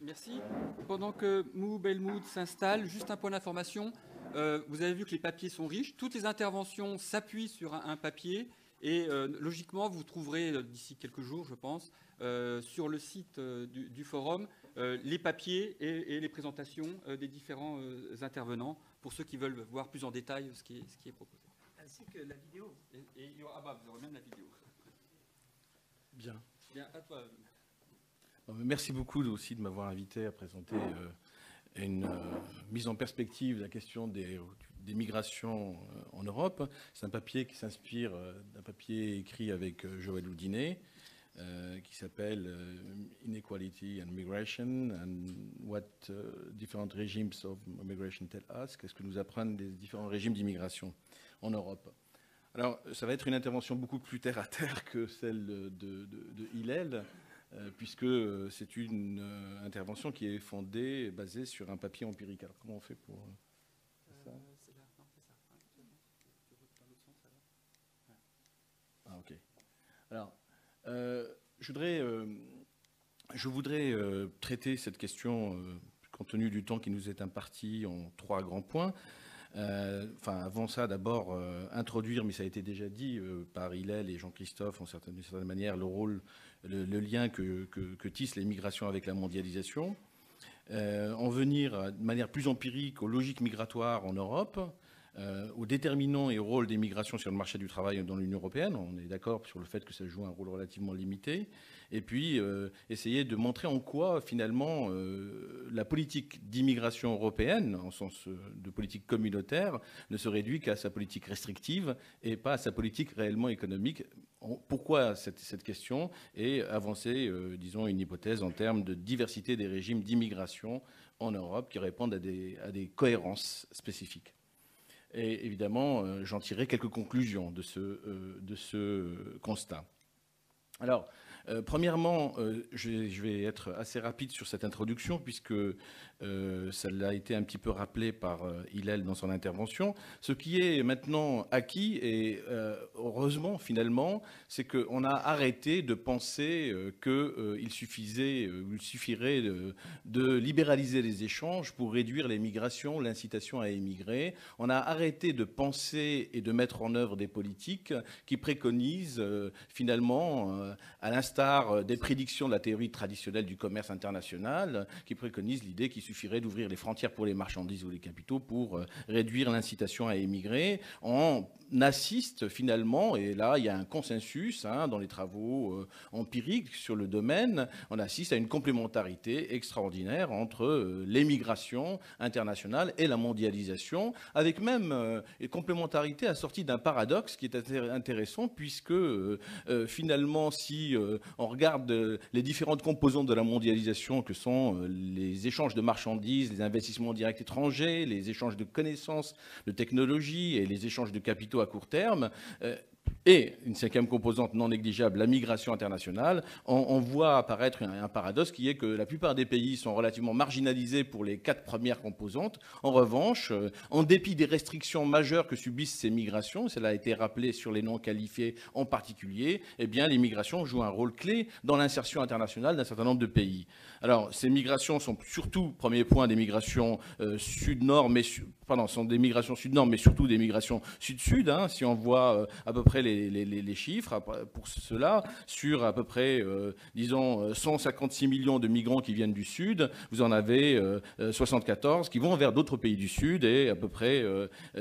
Merci. Pendant que Mou Belmoud s'installe, juste un point d'information. Vous avez vu que les papiers sont riches. Toutes les interventions s'appuient sur un papier. Et logiquement, vous trouverez d'ici quelques jours, je pense, sur le site du forum, les papiers et les présentations des différents intervenants pour ceux qui veulent voir plus en détail ce qui est proposé. Ainsi que la vidéo. Vous aurez même la vidéo. Bien. Bien, à toi. Merci beaucoup aussi de m'avoir invité à présenter une mise en perspective de la question des migrations en Europe. C'est un papier qui s'inspire d'un papier écrit avec Joël Houdinet qui s'appelle Inequality and Migration and what different regimes of migration tell us. Qu'est-ce que nous apprennent les différents régimes d'immigration en Europe? Alors, ça va être une intervention beaucoup plus terre à terre que celle de Hillel, puisque c'est une intervention qui est fondée, basée sur un papier empirique. Alors, comment on fait pour ça? C'est là, non, c'est ça. Tu routes dans l'autre sens, alors. Ah, ok. Alors, je voudrais traiter cette question, compte tenu du temps qui nous est imparti, en 3 grands points. Avant ça, d'abord, introduire, mais ça a été déjà dit par Hillel et Jean-Christophe, d'une certaine manière, le lien que tissent les migrations avec la mondialisation. En venir de manière plus empirique aux logiques migratoires en Europe, aux déterminants et au rôle des migrations sur le marché du travail dans l'Union européenne. On est d'accord sur le fait que ça joue un rôle relativement limité. Et puis, essayer de montrer en quoi, finalement, la politique d'immigration européenne, en sens de politique communautaire, ne se réduit qu'à sa politique restrictive et pas à sa politique réellement économique. Pourquoi cette question? Et avancer, disons, une hypothèse en termes de diversité des régimes d'immigration en Europe qui répondent à des cohérences spécifiques. Et évidemment, j'en tirerai quelques conclusions de ce constat. Alors, premièrement, je vais être assez rapide sur cette introduction puisque ça l'a été un petit peu rappelé par Hillel dans son intervention. Ce qui est maintenant acquis, et heureusement finalement, c'est qu'on a arrêté de penser qu'il suffirait de libéraliser les échanges pour réduire les migrations, l'incitation à émigrer. On a arrêté de penser et de mettre en œuvre des politiques qui préconisent finalement, à l'instar des prédictions de la théorie traditionnelle du commerce international, qui préconise l'idée qu'il suffirait d'ouvrir les frontières pour les marchandises ou les capitaux pour réduire l'incitation à émigrer. On assiste finalement, et là il y a un consensus dans les travaux empiriques sur le domaine, on assiste à une complémentarité extraordinaire entre l'émigration internationale et la mondialisation, avec même une complémentarité assortie d'un paradoxe qui est intéressant, puisque finalement, si on regarde les différentes composantes de la mondialisation que sont les échanges de marchandises, les investissements directs étrangers, les échanges de connaissances, de technologies et les échanges de capitaux à court terme, et une 5e composante non négligeable, la migration internationale, on voit apparaître un paradoxe qui est que la plupart des pays sont relativement marginalisés pour les 4 premières composantes. En revanche, en dépit des restrictions majeures que subissent ces migrations, cela a été rappelé sur les non qualifiés en particulier, eh bien, les migrations jouent un rôle clé dans l'insertion internationale d'un certain nombre de pays. Alors, ces migrations sont surtout, premier point, des migrations sud-nord, sont des migrations sud-nord, mais surtout des migrations sud-sud, si on voit à peu près les chiffres pour cela, sur à peu près, disons, 156 millions de migrants qui viennent du Sud, vous en avez 74 qui vont vers d'autres pays du Sud et à peu près,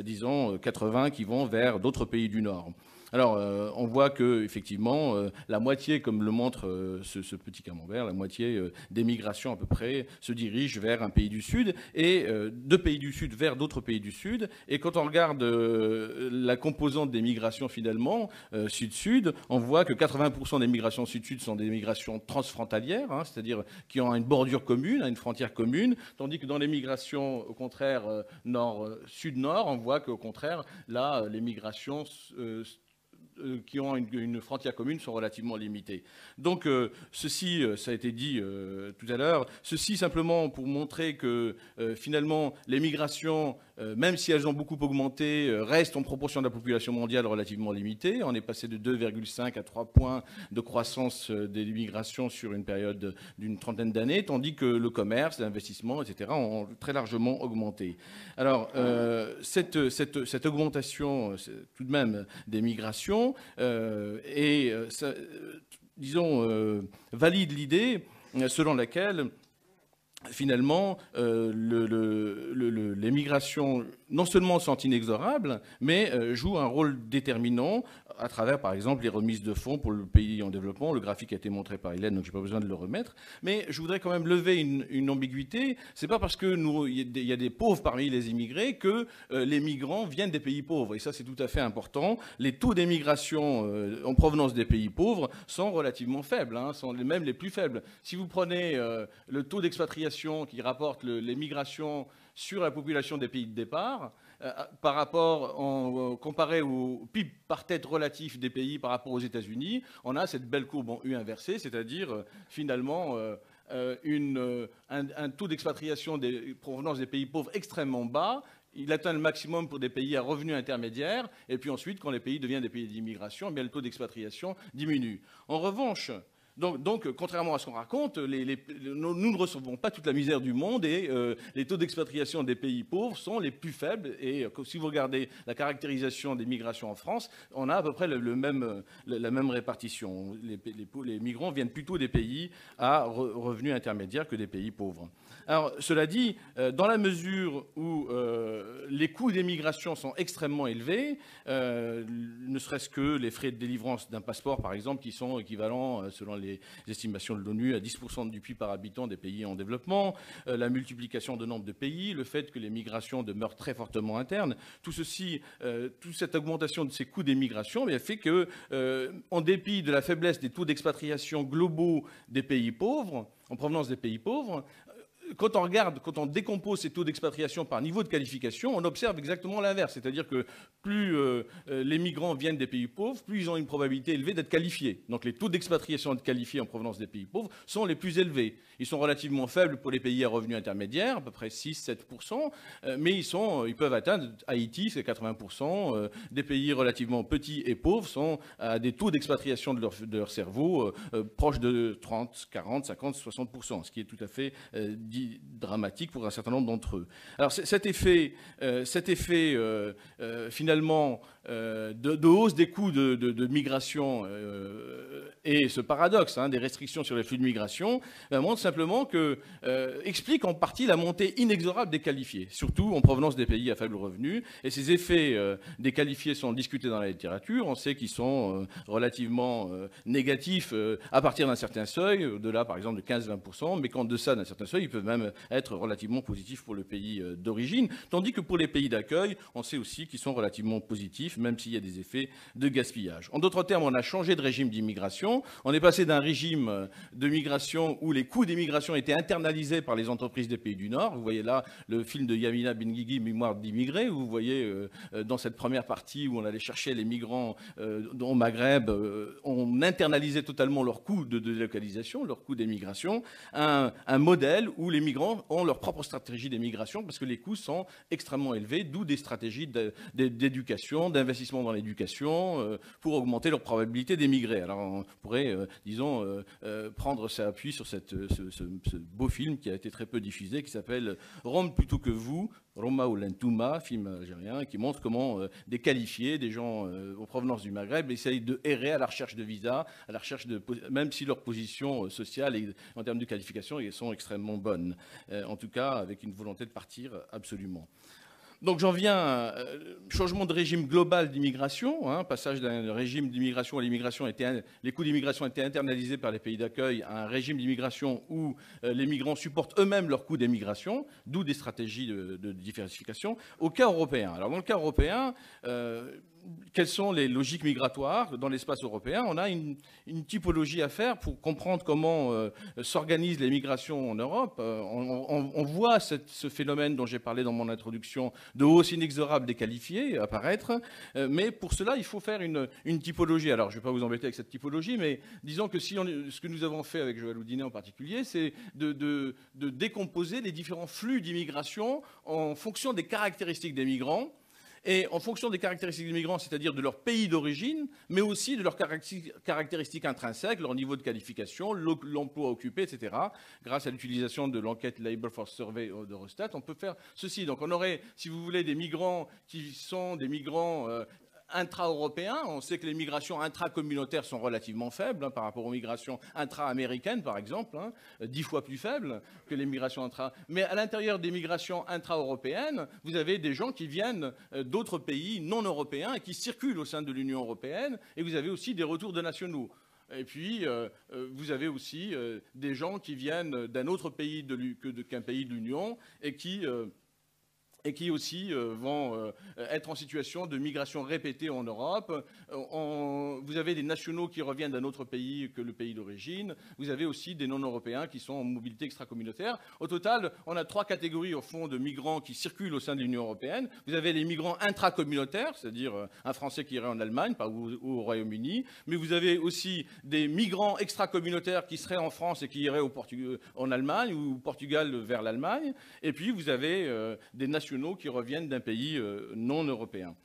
disons, 80 qui vont vers d'autres pays du Nord. Alors, on voit que effectivement, la moitié, comme le montre ce petit camembert, la moitié des migrations à peu près se dirigent vers un pays du Sud et de pays du Sud vers d'autres pays du Sud. Et quand on regarde la composante des migrations finalement Sud-Sud, on voit que 80% des migrations Sud-Sud sont des migrations transfrontalières, c'est-à-dire qui ont une bordure commune, une frontière commune, tandis que dans les migrations au contraire Nord-Sud-Nord, on voit qu'au contraire là les migrations qui ont une frontière commune sont relativement limitées. Donc ceci, ça a été dit tout à l'heure, ceci simplement pour montrer que finalement les migrations même si elles ont beaucoup augmenté, restent en proportion de la population mondiale relativement limitée. On est passé de 2,5 à 3 points de croissance de l'immigration sur une période d'une trentaine d'années, tandis que le commerce, l'investissement, etc. ont très largement augmenté. Alors, cette augmentation, tout de même, des migrations, valide l'idée selon laquelle finalement, les migrations non seulement sont inexorables, mais jouent un rôle déterminant à travers, par exemple, les remises de fonds pour le pays en développement. Le graphique a été montré par Hélène, donc je n'ai pas besoin de le remettre. Mais je voudrais quand même lever une ambiguïté. Ce n'est pas parce qu'il y a des pauvres parmi les immigrés que les migrants viennent des pays pauvres. Et ça, c'est tout à fait important. Les taux d'émigration en provenance des pays pauvres sont relativement faibles, sont même les plus faibles. Si vous prenez le taux d'expatriation qui rapporte les migrations sur la population des pays de départ, par rapport, comparé au PIB par tête relatif des pays par rapport aux États-Unis, on a cette belle courbe en U inversée, c'est-à-dire finalement un taux d'expatriation des provenances des pays pauvres extrêmement bas. Il atteint le maximum pour des pays à revenus intermédiaires, et puis ensuite, quand les pays deviennent des pays d'immigration, le taux d'expatriation diminue. En revanche, donc, contrairement à ce qu'on raconte, nous ne recevons pas toute la misère du monde et les taux d'expatriation des pays pauvres sont les plus faibles. Et si vous regardez la caractérisation des migrations en France, on a à peu près la même répartition. Les migrants viennent plutôt des pays à revenus intermédiaires que des pays pauvres. Alors, cela dit, dans la mesure où les coûts des migrations sont extrêmement élevés, ne serait-ce que les frais de délivrance d'un passeport, par exemple, qui sont équivalents, selon les estimations de l'ONU, à 10% du PIB par habitant des pays en développement, la multiplication de nombre de pays, le fait que les migrations demeurent très fortement internes, tout ceci, toute cette augmentation de ces coûts des migrations fait que, en dépit de la faiblesse des taux d'expatriation globaux des pays pauvres, en provenance des pays pauvres, quand on décompose ces taux d'expatriation par niveau de qualification, on observe exactement l'inverse. C'est-à-dire que plus les migrants viennent des pays pauvres, plus ils ont une probabilité élevée d'être qualifiés. Donc les taux d'expatriation d'être qualifiés en provenance des pays pauvres sont les plus élevés. Ils sont relativement faibles pour les pays à revenus intermédiaires, à peu près 6-7%, mais ils peuvent atteindre, Haïti c'est 80%, des pays relativement petits et pauvres sont à des taux d'expatriation de leur cerveau proches de 30, 40, 50, 60%, ce qui est tout à fait dramatique pour un certain nombre d'entre eux. Alors cet effet finalement de hausse des coûts de migration et ce paradoxe des restrictions sur les flux de migration montre simplement explique en partie la montée inexorable des qualifiés, surtout en provenance des pays à faible revenu. Et ces effets des qualifiés sont discutés dans la littérature. On sait qu'ils sont relativement négatifs à partir d'un certain seuil, au-delà par exemple de 15-20%, mais qu'en deçà d'un certain seuil, ils peuvent même être relativement positifs pour le pays d'origine, tandis que pour les pays d'accueil, on sait aussi qu'ils sont relativement positifs, même s'il y a des effets de gaspillage. En d'autres termes, on a changé de régime d'immigration. On est passé d'un régime de migration où les coûts d'immigration étaient internalisés par les entreprises des pays du Nord. Vous voyez là le film de Yamina Benguigui, Mémoire d'immigrés, où vous voyez dans cette première partie où on allait chercher les migrants au Maghreb, on internalisait totalement leurs coûts de délocalisation, leurs coûts d'émigration, un modèle où les migrants ont leur propre stratégie d'émigration parce que les coûts sont extrêmement élevés, d'où des stratégies d'éducation, d'investissement dans l'éducation pour augmenter leur probabilité d'émigrer. Alors on pourrait, disons, prendre sa appui sur ce beau film qui a été très peu diffusé, qui s'appelle Rome plutôt que vous, Roma ou Lentouma, film algérien, qui montre comment des qualifiés, des gens en provenance du Maghreb, essayent de errer à la recherche de visas, à la recherche même si leur position sociale et en termes de qualification sont extrêmement bonnes. En tout cas, avec une volonté de partir absolument. Donc j'en viens à changement de régime global d'immigration, passage d'un régime d'immigration à l'immigration, les coûts d'immigration étaient internalisés par les pays d'accueil à un régime d'immigration où les migrants supportent eux-mêmes leurs coûts d'émigration, d'où des stratégies de diversification. Au cas européen, alors dans le cas européen, quelles sont les logiques migratoires dans l'espace européen? On a une typologie à faire pour comprendre comment s'organisent les migrations en Europe. On voit ce phénomène dont j'ai parlé dans mon introduction de hausse inexorable des qualifiés apparaître, mais pour cela, il faut faire une typologie. Alors, je ne vais pas vous embêter avec cette typologie, mais disons que ce que nous avons fait avec Joël Houdinet en particulier, c'est de décomposer les différents flux d'immigration en fonction des caractéristiques des migrants, et en fonction des caractéristiques des migrants, c'est-à-dire de leur pays d'origine, mais aussi de leurs caractéristiques intrinsèques, leur niveau de qualification, l'emploi occupé, etc. Grâce à l'utilisation de l'enquête Labour Force Survey d'Eurostat, on peut faire ceci. Donc on aurait, si vous voulez, des migrants qui sont des migrants intra-européens. On sait que les migrations intracommunautaires sont relativement faibles par rapport aux migrations intra-américaines, par exemple, 10 fois plus faibles que les migrations intra. Mais à l'intérieur des migrations intra-européennes, vous avez des gens qui viennent d'autres pays non européens et qui circulent au sein de l'Union européenne, et vous avez aussi des retours de nationaux. Et puis, vous avez aussi des gens qui viennent d'un autre pays qu'un pays de l'Union et qui aussi vont être en situation de migration répétée en Europe. Vous avez des nationaux qui reviennent d'un autre pays que le pays d'origine. Vous avez aussi des non-européens qui sont en mobilité extracommunautaire. Au total, on a 3 catégories, au fond, de migrants qui circulent au sein de l'Union européenne. Vous avez les migrants intracommunautaires, c'est-à-dire un Français qui irait en Allemagne ou au Royaume-Uni. Mais vous avez aussi des migrants extracommunautaires qui seraient en France et qui iraient en Allemagne ou au Portugal vers l'Allemagne. Et puis, vous avez des nationaux qui reviennent d'un pays non européen.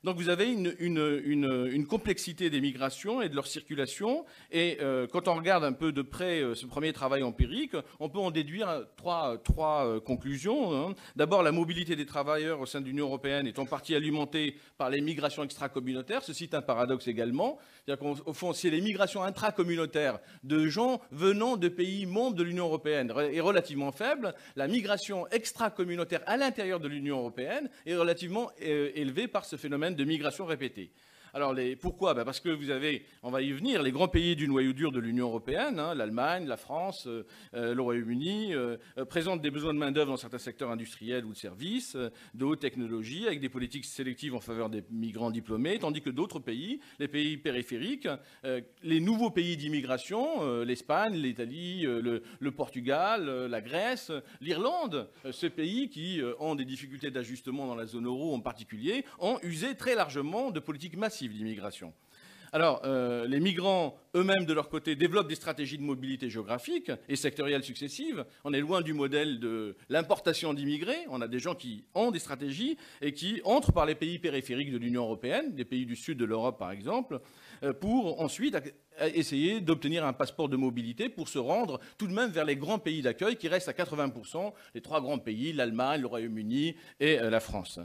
Donc vous avez une complexité des migrations et de leur circulation. Et quand on regarde un peu de près ce premier travail empirique, on peut en déduire trois conclusions. D'abord, la mobilité des travailleurs au sein de l'Union européenne est en partie alimentée par les migrations extracommunautaires. Ceci est un paradoxe également. C'est-à-dire qu'au fond, si les migrations intracommunautaires de gens venant de pays membres de l'Union européenne est relativement faible, la migration extracommunautaire à l'intérieur de l'Union européenne est relativement élevée par ce phénomène de migration répétée. Alors, pourquoi? Parce que vous avez, on va y venir, les grands pays du noyau dur de l'Union européenne, l'Allemagne, la France, le Royaume-Uni, présentent des besoins de main-d'œuvre dans certains secteurs industriels ou de services, de haute technologie, avec des politiques sélectives en faveur des migrants diplômés, tandis que d'autres pays, les pays périphériques, les nouveaux pays d'immigration, l'Espagne, l'Italie, le Portugal, la Grèce, l'Irlande, ces pays qui ont des difficultés d'ajustement dans la zone euro en particulier, ont usé très largement de politiques massives d'immigration. Alors, les migrants eux-mêmes, de leur côté, développent des stratégies de mobilité géographique et sectorielle successives. On est loin du modèle de l'importation d'immigrés. On a des gens qui ont des stratégies et qui entrent par les pays périphériques de l'Union européenne, des pays du sud de l'Europe par exemple, pour ensuite essayer d'obtenir un passeport de mobilité pour se rendre tout de même vers les grands pays d'accueil qui restent à 80%, les 3 grands pays, l'Allemagne, le Royaume-Uni et la France.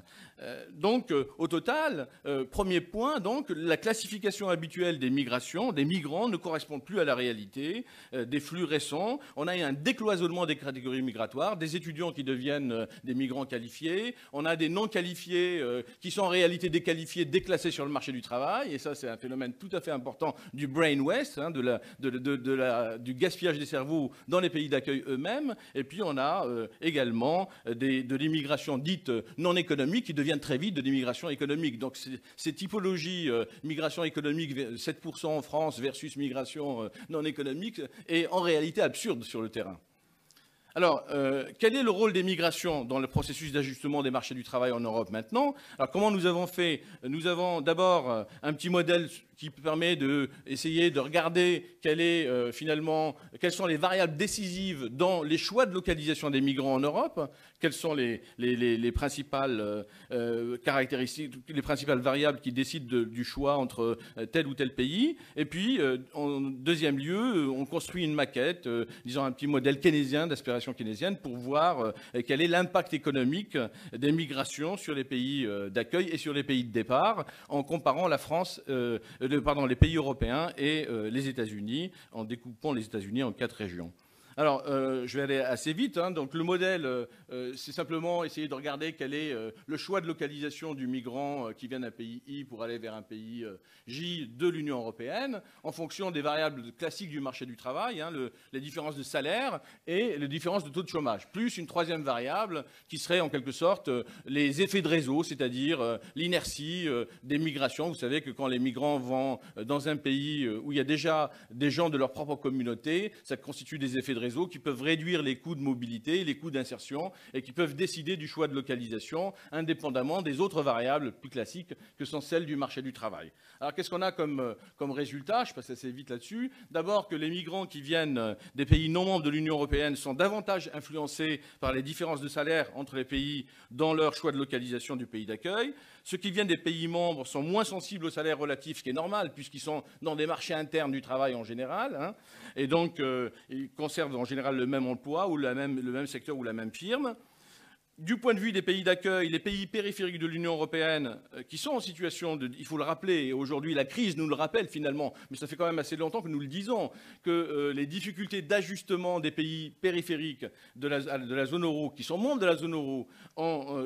Donc, au total, premier point, donc, la classification habituelle des migrations, des migrants, ne correspond plus à la réalité des flux récents. On a un décloisonnement des catégories migratoires, des étudiants qui deviennent des migrants qualifiés, on a des non qualifiés qui sont en réalité déqualifiés, déclassés sur le marché du travail, et ça c'est un phénomène tout à fait important du brain waste, du gaspillage des cerveaux dans les pays d'accueil eux-mêmes. Et puis on a également de l'immigration dite non économique qui deviennent très vite de l'immigration économique. Donc ces typologies, migration économique 7% en France versus migration non économique, est en réalité absurde sur le terrain. Alors, quel est le rôle des migrations dans le processus d'ajustement des marchés du travail en Europe maintenant? Alors, comment nous avons fait? Nous avons d'abord un petit modèle qui permet d'essayer de regarder quelles sont les variables décisives dans les choix de localisation des migrants en Europe, quelles sont les principales caractéristiques, les principales variables qui décident du choix entre tel ou tel pays. Et puis, en deuxième lieu, on construit une maquette, disons un petit modèle keynésien, d'aspiration keynésienne, pour voir quel est l'impact économique des migrations sur les pays d'accueil et sur les pays de départ, en comparant la France, les pays européens et les États-Unis, en découpant les États-Unis en 4 régions. Alors, je vais aller assez vite. Donc, le modèle, c'est simplement essayer de regarder quel est le choix de localisation du migrant qui vient d'un pays I pour aller vers un pays J de l'Union européenne, en fonction des variables classiques du marché du travail, les différences de salaire et les différences de taux de chômage, plus une troisième variable qui serait en quelque sorte les effets de réseau, c'est-à-dire l'inertie des migrations. Vous savez que quand les migrants vont dans un pays où il y a déjà des gens de leur propre communauté, ça constitue des effets de réseau qui peuvent réduire les coûts de mobilité, les coûts d'insertion et qui peuvent décider du choix de localisation indépendamment des autres variables plus classiques que sont celles du marché du travail. Alors qu'est-ce qu'on a comme résultat? Je passe assez vite là-dessus. D'abord que les migrants qui viennent des pays non membres de l'Union européenne sont davantage influencés par les différences de salaire entre les pays dans leur choix de localisation du pays d'accueil. Ceux qui viennent des pays membres sont moins sensibles au salaire relatif, ce qui est normal puisqu'ils sont dans des marchés internes du travail en général, et donc ils conservent en général le même emploi ou le même secteur ou la même firme. Du point de vue des pays d'accueil, les pays périphériques de l'Union européenne qui sont en situation de, il faut le rappeler, et aujourd'hui la crise nous le rappelle finalement, mais ça fait quand même assez longtemps que nous le disons, que les difficultés d'ajustement des pays périphériques de la zone euro, qui sont membres de la zone euro,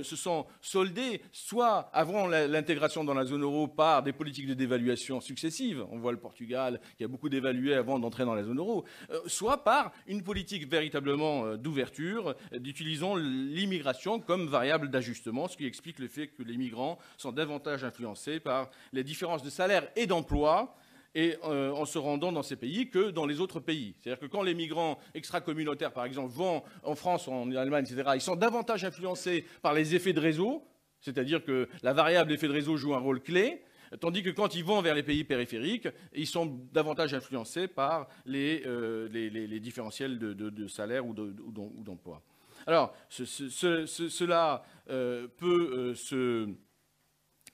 se sont soldées soit avant l'intégration dans la zone euro par des politiques de dévaluation successives, on voit le Portugal qui a beaucoup dévalué avant d'entrer dans la zone euro, soit par une politique véritablement d'ouverture, d'utilisant l'immigration comme variable d'ajustement, ce qui explique le fait que les migrants sont davantage influencés par les différences de salaire et d'emploi et en se rendant dans ces pays que dans les autres pays. C'est-à-dire que quand les migrants extracommunautaires, par exemple, vont en France, en Allemagne, etc., ils sont davantage influencés par les effets de réseau, c'est-à-dire que la variable effet de réseau joue un rôle clé, tandis que quand ils vont vers les pays périphériques, ils sont davantage influencés par les différentiels de salaire ou d'emploi. Alors, cela peut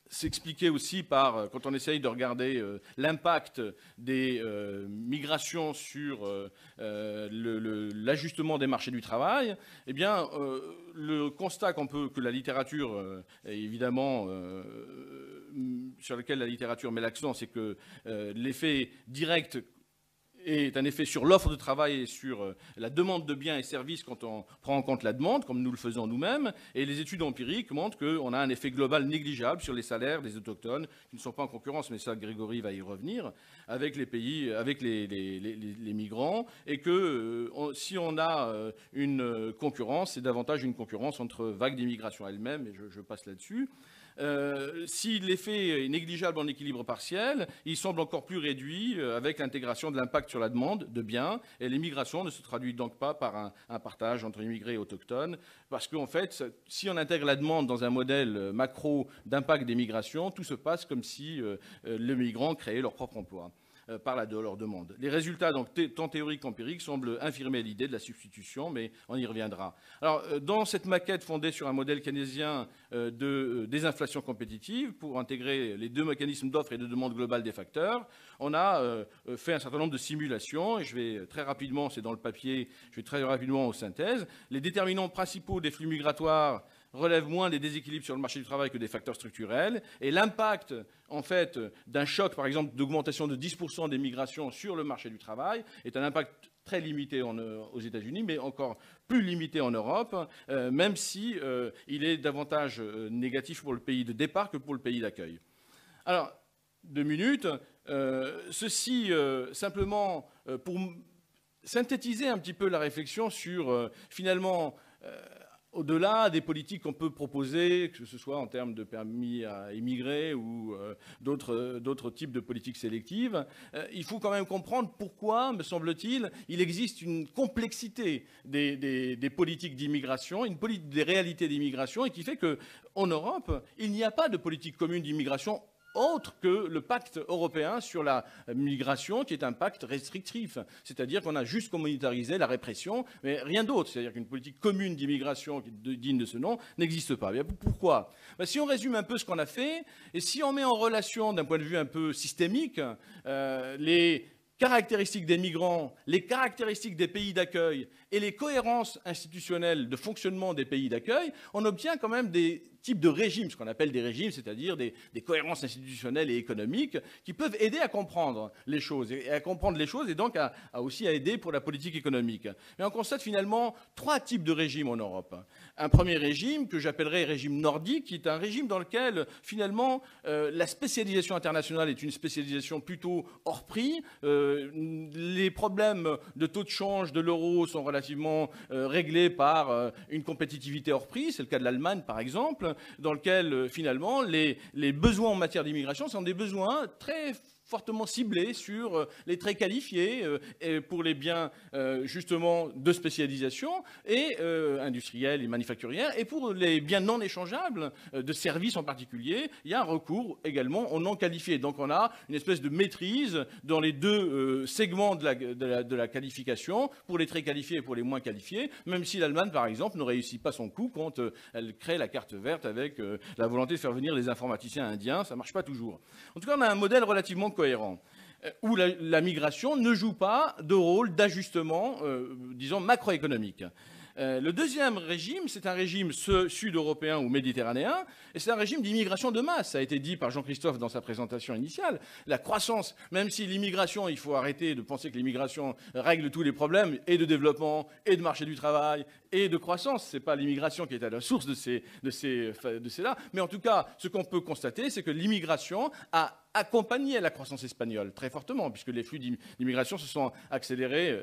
s'expliquer aussi par, quand on essaye de regarder l'impact des migrations sur l'ajustement des marchés du travail, eh bien, le constat que la littérature, évidemment, sur lequel la littérature met l'accent, c'est que l'effet direct est un effet sur l'offre de travail et sur la demande de biens et services quand on prend en compte la demande, comme nous le faisons nous-mêmes. Et les études empiriques montrent qu'on a un effet global négligeable sur les salaires des autochtones, qui ne sont pas en concurrence, mais ça, Grégory va y revenir, avec les pays, avec les migrants, et que si on a une concurrence, c'est davantage une concurrence entre vagues d'immigration elles-mêmes, et je passe là-dessus. Si l'effet est négligeable en équilibre partiel, il semble encore plus réduit avec l'intégration de l'impact sur la demande de biens. Et l'immigration ne se traduit donc pas par un partage entre immigrés et autochtones. Parce qu'en fait, si on intègre la demande dans un modèle macro d'impact des migrations, tout se passe comme si les migrants créaient leur propre emploi par leur demande. Les résultats, donc, tant théoriques qu'empiriques, semblent infirmer l'idée de la substitution, mais on y reviendra. Alors, dans cette maquette fondée sur un modèle keynésien de désinflation compétitive, pour intégrer les deux mécanismes d'offre et de demande globale des facteurs, on a fait un certain nombre de simulations, et je vais très rapidement, c'est dans le papier, je vais très rapidement aux synthèses. Les déterminants principaux des flux migratoires relève moins des déséquilibres sur le marché du travail que des facteurs structurels. Et l'impact, en fait, d'un choc, par exemple, d'augmentation de 10% des migrations sur le marché du travail est un impact très limité aux États-Unis, mais encore plus limité en Europe, même si il est davantage négatif pour le pays de départ que pour le pays d'accueil. Alors, 2 minutes. Ceci, simplement, pour synthétiser un petit peu la réflexion sur, finalement, au-delà des politiques qu'on peut proposer, que ce soit en termes de permis à immigrer ou d'autres types de politiques sélectives, il faut quand même comprendre pourquoi, me semble-t-il, il existe une complexité des politiques d'immigration, des réalités d'immigration, et qui fait qu'en Europe, il n'y a pas de politique commune d'immigration autre que le pacte européen sur la migration, qui est un pacte restrictif. C'est-à-dire qu'on a juste communautarisé la répression, mais rien d'autre. C'est-à-dire qu'une politique commune d'immigration digne de ce nom n'existe pas. Pourquoi ? Si on résume un peu ce qu'on a fait, et si on met en relation, d'un point de vue un peu systémique, les caractéristiques des migrants, les caractéristiques des pays d'accueil et les cohérences institutionnelles de fonctionnement des pays d'accueil, on obtient quand même des types de régimes, ce qu'on appelle des régimes, c'est-à-dire des cohérences institutionnelles et économiques qui peuvent aider à comprendre les choses, et donc aussi à aider pour la politique économique. Mais on constate finalement 3 types de régimes en Europe. Un premier régime que j'appellerais régime nordique, qui est un régime dans lequel finalement la spécialisation internationale est une spécialisation plutôt hors prix. Les problèmes de taux de change de l'euro sont relativement réglés par une compétitivité hors prix. C'est le cas de l'Allemagne, par exemple, dans lequel, finalement, les besoins en matière d'immigration sont des besoins très fortement ciblés sur les très qualifiés et pour les biens justement de spécialisation et industriels et manufacturiers, et pour les biens non échangeables de services en particulier, il y a un recours également aux non qualifiés. Donc on a une espèce de maîtrise dans les 2 segments de la qualification, pour les très qualifiés et pour les moins qualifiés, même si l'Allemagne, par exemple, ne réussit pas son coup quand elle crée la carte verte avec la volonté de faire venir les informaticiens indiens. Ça ne marche pas toujours. En tout cas, on a un modèle relativement cohérent, où la migration ne joue pas de rôle d'ajustement, disons, macroéconomique. Le deuxième régime, c'est un régime sud-européen ou méditerranéen, et c'est un régime d'immigration de masse. Ça a été dit par Jean-Christophe dans sa présentation initiale. La croissance, même si l'immigration, il faut arrêter de penser que l'immigration règle tous les problèmes, et de développement, et de marché du travail, et de croissance. Ce n'est pas l'immigration qui est à la source de ces-là. Mais en tout cas, ce qu'on peut constater, c'est que l'immigration a accompagné la croissance espagnole très fortement, puisque les flux d'immigration se sont accélérés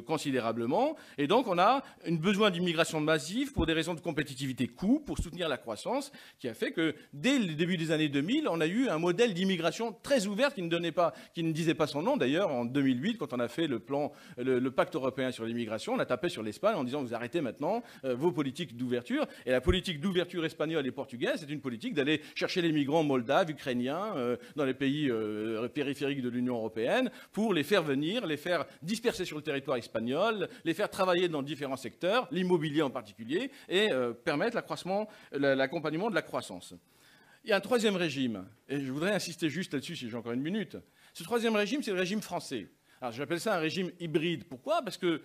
considérablement. Et donc, on a un besoin d'immigration massive pour des raisons de compétitivité coût, pour soutenir la croissance, qui a fait que, dès le début des années 2000, on a eu un modèle d'immigration très ouverte qui ne disait pas son nom. D'ailleurs, en 2008, quand on a fait le pacte européen sur l'immigration, on a tapé sur l'Espagne en disant « vous arrêtez maintenant vos politiques d'ouverture ». Et la politique d'ouverture espagnole et portugaise, c'est une politique d'aller chercher les migrants moldaves, ukrainiens, dans les pays périphériques de l'Union européenne, pour les faire venir, les faire disperser sur le territoire espagnol, les faire travailler dans différents secteurs, l'immobilier en particulier, et permettre l'accompagnement de la croissance. Il y a un troisième régime, et je voudrais insister juste là-dessus si j'ai encore une minute. Ce troisième régime, c'est le régime français. Alors j'appelle ça un régime hybride. Pourquoi ? Parce que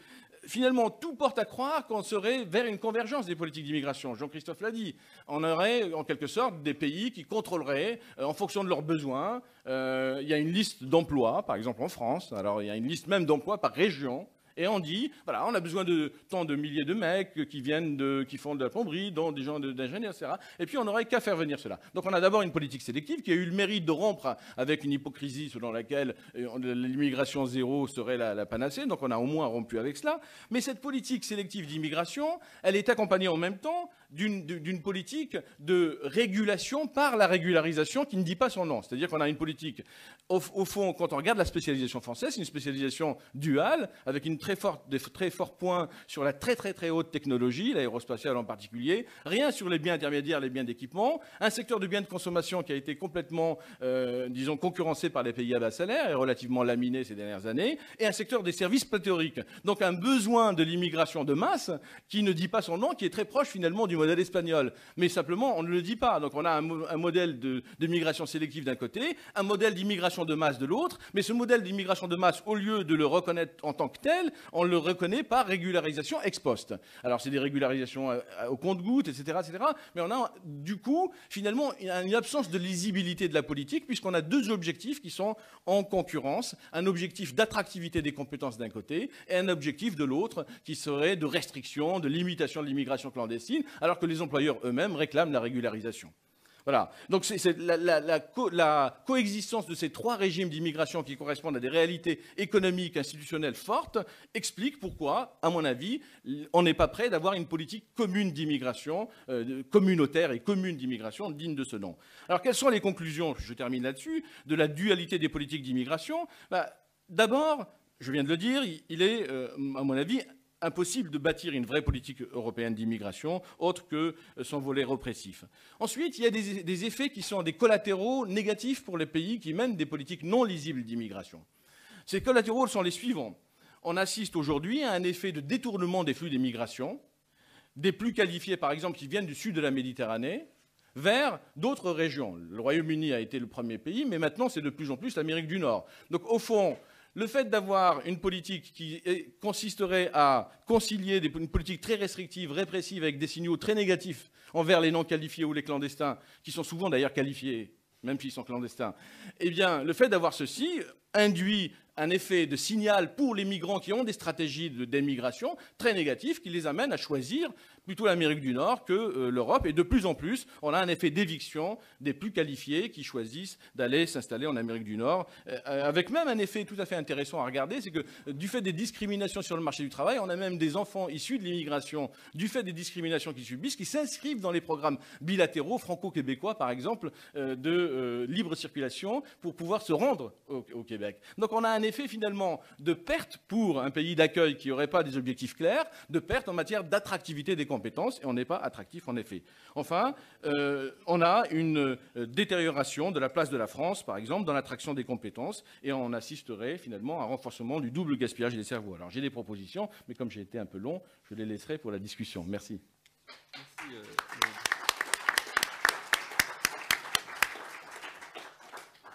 finalement, tout porte à croire qu'on serait vers une convergence des politiques d'immigration. Jean-Christophe l'a dit. On aurait, en quelque sorte, des pays qui contrôleraient, en fonction de leurs besoins. Il y a une liste d'emplois, par exemple en France. Alors, il y a une liste même d'emplois par région. Et on dit, voilà, on a besoin de tant de milliers de mecs qui font de la plomberie, dont des gens d'ingénieurs, etc. Et puis on n'aurait qu'à faire venir cela. Donc on a d'abord une politique sélective qui a eu le mérite de rompre avec une hypocrisie selon laquelle l'immigration zéro serait la panacée. Donc on a au moins rompu avec cela. Mais cette politique sélective d'immigration, elle est accompagnée en même temps d'une politique de régulation par la régularisation qui ne dit pas son nom. C'est-à-dire qu'on a une politique, au fond, quand on regarde la spécialisation française, c'est une spécialisation duale, avec des très forts points sur la très très très haute technologie, l'aérospatiale en particulier, rien sur les biens intermédiaires, les biens d'équipement, un secteur de biens de consommation qui a été complètement, disons, concurrencé par les pays à bas salaire et relativement laminé ces dernières années, et un secteur des services pléthoriques. Donc un besoin de l'immigration de masse qui ne dit pas son nom, qui est très proche finalement du modèle espagnol. Mais simplement, on ne le dit pas. Donc on a un modèle de migration sélective d'un côté, un modèle d'immigration de masse de l'autre, mais ce modèle d'immigration de masse, au lieu de le reconnaître en tant que tel, on le reconnaît par régularisation ex post. Alors c'est des régularisations au compte-gouttes, etc., etc., mais on a du coup, finalement, une absence de lisibilité de la politique, puisqu'on a 2 objectifs qui sont en concurrence, un objectif d'attractivité des compétences d'un côté, et un objectif de l'autre, qui serait de restriction, de limitation de l'immigration clandestine, alors que les employeurs eux-mêmes réclament la régularisation. Voilà. Donc c'est la coexistence de ces 3 régimes d'immigration qui correspondent à des réalités économiques, institutionnelles fortes, explique pourquoi, à mon avis, on n'est pas prêt d'avoir une politique commune d'immigration, communautaire et commune d'immigration digne de ce nom. Alors quelles sont les conclusions, je termine là-dessus, de la dualité des politiques d'immigration ? D'abord, je viens de le dire, il est, à mon avis, impossible de bâtir une vraie politique européenne d'immigration, autre que son volet répressif. Ensuite, il y a des effets qui sont des collatéraux négatifs pour les pays qui mènent des politiques non lisibles d'immigration. Ces collatéraux sont les suivants. On assiste aujourd'hui à un effet de détournement des flux des migrations, des plus qualifiés, par exemple, qui viennent du sud de la Méditerranée, vers d'autres régions. Le Royaume-Uni a été le premier pays, mais maintenant, c'est de plus en plus l'Amérique du Nord. Donc, au fond, Le fait d'avoir une politique qui consisterait à concilier une politique très restrictive, répressive, avec des signaux très négatifs envers les non-qualifiés ou les clandestins, qui sont souvent d'ailleurs qualifiés, même s'ils sont clandestins, eh bien, le fait d'avoir ceci induit un effet de signal pour les migrants qui ont des stratégies d'immigration très négatives qui les amènent à choisir plutôt l'Amérique du Nord que l'Europe. Et de plus en plus, on a un effet d'éviction des plus qualifiés qui choisissent d'aller s'installer en Amérique du Nord, avec même un effet tout à fait intéressant à regarder, c'est que du fait des discriminations sur le marché du travail, on a même des enfants issus de l'immigration, du fait des discriminations qu'ils subissent, qui s'inscrivent dans les programmes bilatéraux franco-québécois, par exemple, de libre circulation pour pouvoir se rendre au Québec. Donc on a un effet finalement de perte pour un pays d'accueil qui n'aurait pas des objectifs clairs, de perte en matière d'attractivité des compétences, et on n'est pas attractif en effet. Enfin, on a une détérioration de la place de la France, par exemple, dans l'attraction des compétences, et on assisterait finalement à un renforcement du double gaspillage des cerveaux. Alors j'ai des propositions, mais comme j'ai été un peu long, je les laisserai pour la discussion. Merci. Merci,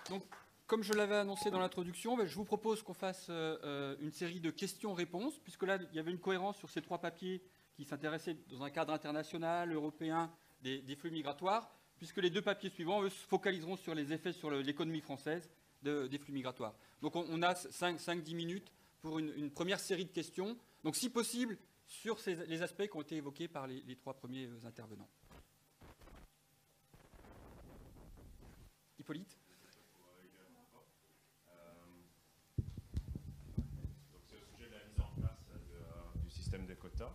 Donc, comme je l'avais annoncé dans l'introduction, je vous propose qu'on fasse une série de questions-réponses, puisque là, il y avait une cohérence sur ces 3 papiers qui s'intéressaient dans un cadre international, européen, des flux migratoires, puisque les 2 papiers suivants, eux, se focaliseront sur les effets sur l'économie française des flux migratoires. Donc on a 5-10 minutes pour une première série de questions, donc si possible, sur les aspects qui ont été évoqués par les 3 premiers intervenants. Hippolyte ? Des quotas.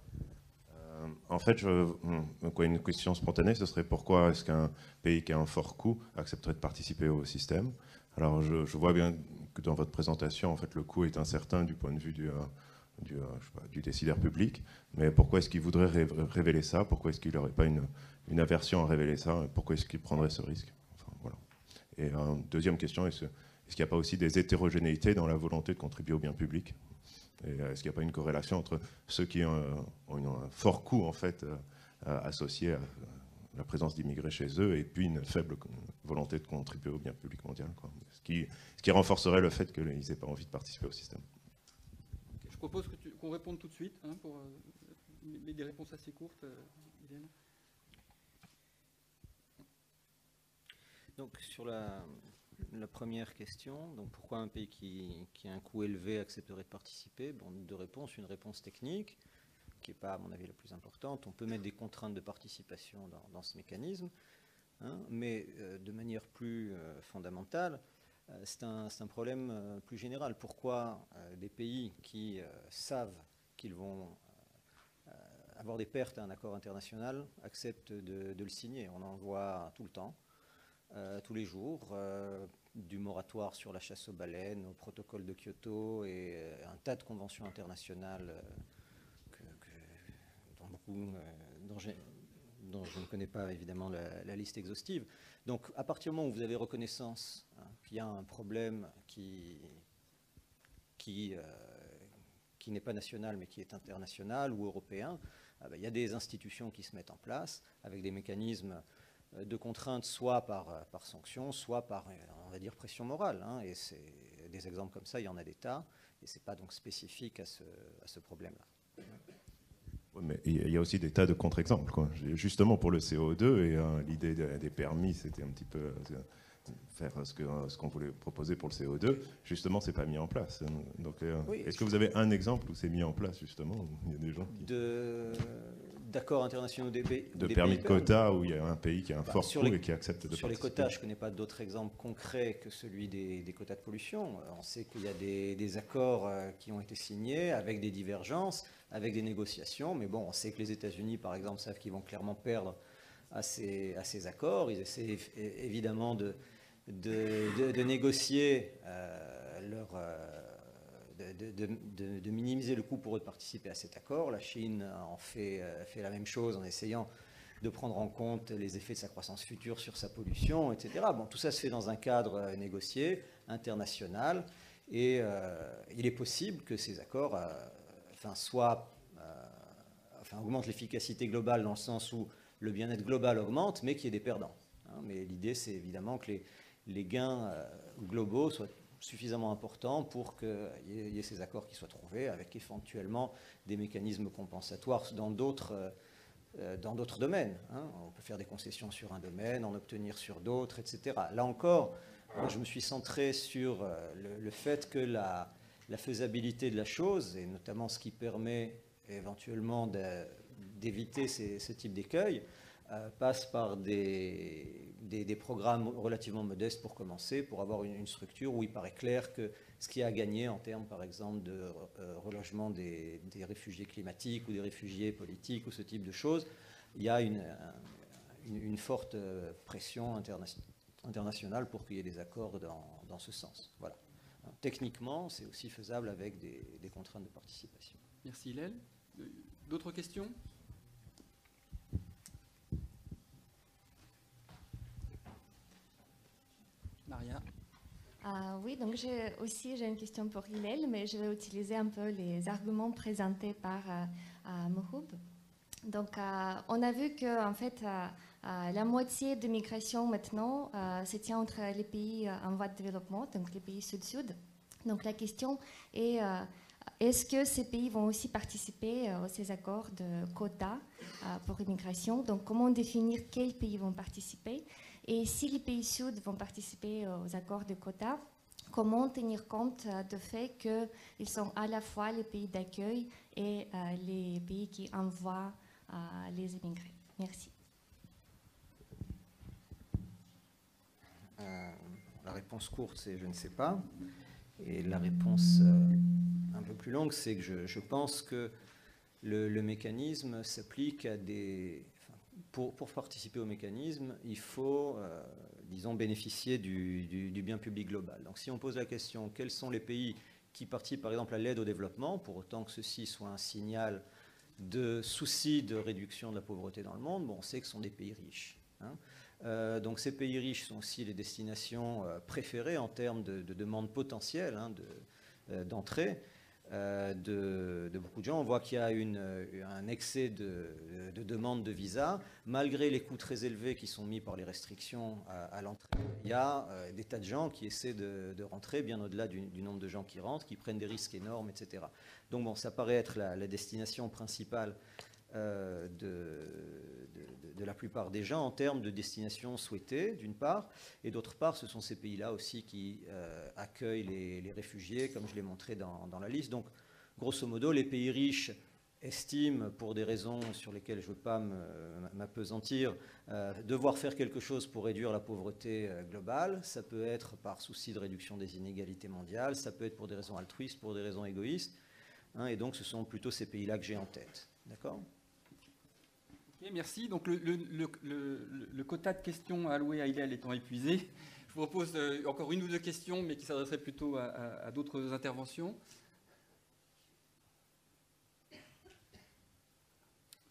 En fait, une question spontanée, ce serait pourquoi est-ce qu'un pays qui a un fort coût accepterait de participer au système? Alors, je vois bien que dans votre présentation, en fait, le coût est incertain du point de vue du décideur public, mais pourquoi est-ce qu'il voudrait révéler ça? Pourquoi est-ce qu'il n'aurait pas une aversion à révéler ça? Pourquoi est-ce qu'il prendrait ce risque? Enfin, voilà. Et deuxième question, est-ce qu'il n'y a pas aussi des hétérogénéités dans la volonté de contribuer au bien public? Et est-ce qu'il n'y a pas une corrélation entre ceux qui ont un fort coût en fait, associé à la présence d'immigrés chez eux et puis une faible volonté de contribuer au bien public mondial, quoi. Ce qui renforcerait le fait qu'ils n'aient pas envie de participer au système. Je propose qu'on réponde tout de suite, hein, pour des réponses assez courtes. Hélène. Donc sur la première question, donc pourquoi un pays qui a un coût élevé accepterait de participer? Bon, 2 réponses. Une réponse technique, qui n'est pas, à mon avis, la plus importante. On peut mettre des contraintes de participation dans ce mécanisme, hein, mais de manière plus fondamentale, c'est un problème plus général. Pourquoi des pays qui savent qu'ils vont avoir des pertes à un accord international acceptent de le signer? On en voit tout le temps. Tous les jours, du moratoire sur la chasse aux baleines, au protocole de Kyoto et un tas de conventions internationales dont je ne connais pas évidemment la liste exhaustive. Donc à partir du moment où vous avez reconnaissance, hein, qu'il y a un problème qui n'est pas national mais qui est international ou européen, il y a des institutions qui se mettent en place avec des mécanismes de contraintes, soit par sanction, soit par, on va dire, pression morale, hein, et c'est des exemples comme ça, il y en a des tas, et c'est pas donc spécifique à ce problème-là. Oui, mais il y a aussi des tas de contre-exemples, quoi. Justement pour le CO2, et l'idée des permis, c'était un petit peu faire ce qu'on voulait proposer pour le CO2. Justement, c'est pas mis en place. Donc, oui, est-ce que vous avez un exemple où c'est mis en place, justement? Il y a des gens qui... D'accords internationaux de permis de quotas où il y a un pays qui a un fort coût et qui accepte de participer. Sur les quotas, je ne connais pas d'autres exemples concrets que celui des quotas de pollution. On sait qu'il y a des accords qui ont été signés avec des divergences, avec des négociations, mais bon, on sait que les États-Unis, par exemple, savent qu'ils vont clairement perdre à ces accords. Ils essaient évidemment de négocier de minimiser le coût pour eux de participer à cet accord. La Chine en fait la même chose en essayant de prendre en compte les effets de sa croissance future sur sa pollution, etc. Bon, tout ça se fait dans un cadre négocié, international, et il est possible que ces accords augmentent l'efficacité globale dans le sens où le bien-être global augmente, mais qu'il y ait des perdants, hein. Mais l'idée, c'est évidemment que les gains globaux soient suffisamment important pour qu'il y ait ces accords qui soient trouvés, avec éventuellement des mécanismes compensatoires dans d'autres domaines. On peut faire des concessions sur un domaine, en obtenir sur d'autres, etc. Là encore, moi, je me suis centré sur le fait que la faisabilité de la chose, et notamment ce qui permet éventuellement d'éviter ce type d'écueil, passe par des programmes relativement modestes pour commencer, pour avoir une structure où il paraît clair que ce qui a gagné en termes, par exemple, de relogement des réfugiés climatiques ou des réfugiés politiques ou ce type de choses, il y a une forte pression internationale pour qu'il y ait des accords dans ce sens. Voilà. Techniquement, c'est aussi faisable avec des contraintes de participation. Merci Hillel. D'autres questions ? Maria. Oui, donc j'ai une question pour Hillel, mais je vais utiliser un peu les arguments présentés par Mohub. Donc, on a vu que en fait, la moitié de migration maintenant se tient entre les pays en voie de développement, donc les pays sud-sud. Donc, la question est est-ce que ces pays vont aussi participer à ces accords de quotas pour l'immigration? Donc, comment définir quels pays vont participer? Et si les pays sud vont participer aux accords de quotas, comment tenir compte du fait qu'ils sont à la fois les pays d'accueil et les pays qui envoient les immigrés? Merci. La réponse courte, c'est je ne sais pas. Et la réponse un peu plus longue, c'est que je pense que le mécanisme s'applique à des... Pour participer au mécanisme, il faut, disons, bénéficier du bien public global. Donc si on pose la question, quels sont les pays qui participent par exemple à l'aide au développement, pour autant que ceci soit un signal de souci de réduction de la pauvreté dans le monde, bon, on sait que ce sont des pays riches. Donc ces pays riches sont aussi les destinations préférées en termes de demandes potentielles d'entrée de beaucoup de gens. On voit qu'il y a un excès de demandes de visa, malgré les coûts très élevés qui sont mis par les restrictions à l'entrée. Il y a des tas de gens qui essaient de rentrer bien au-delà du nombre de gens qui rentrent, qui prennent des risques énormes, etc. Donc bon, ça paraît être la destination principale de la plupart des gens en termes de destination souhaitée, d'une part, et d'autre part, ce sont ces pays-là aussi qui accueillent les réfugiés, comme je l'ai montré dans la liste. Donc, grosso modo, les pays riches estiment, pour des raisons sur lesquelles je ne veux pas m'appesantir, devoir faire quelque chose pour réduire la pauvreté globale. Ça peut être par souci de réduction des inégalités mondiales, ça peut être pour des raisons altruistes, pour des raisons égoïstes, et donc ce sont plutôt ces pays-là que j'ai en tête. D'accord ? Merci. Donc le quota de questions alloué à Hillel étant épuisé, je vous propose encore une ou deux questions, mais qui s'adresseraient plutôt à d'autres interventions.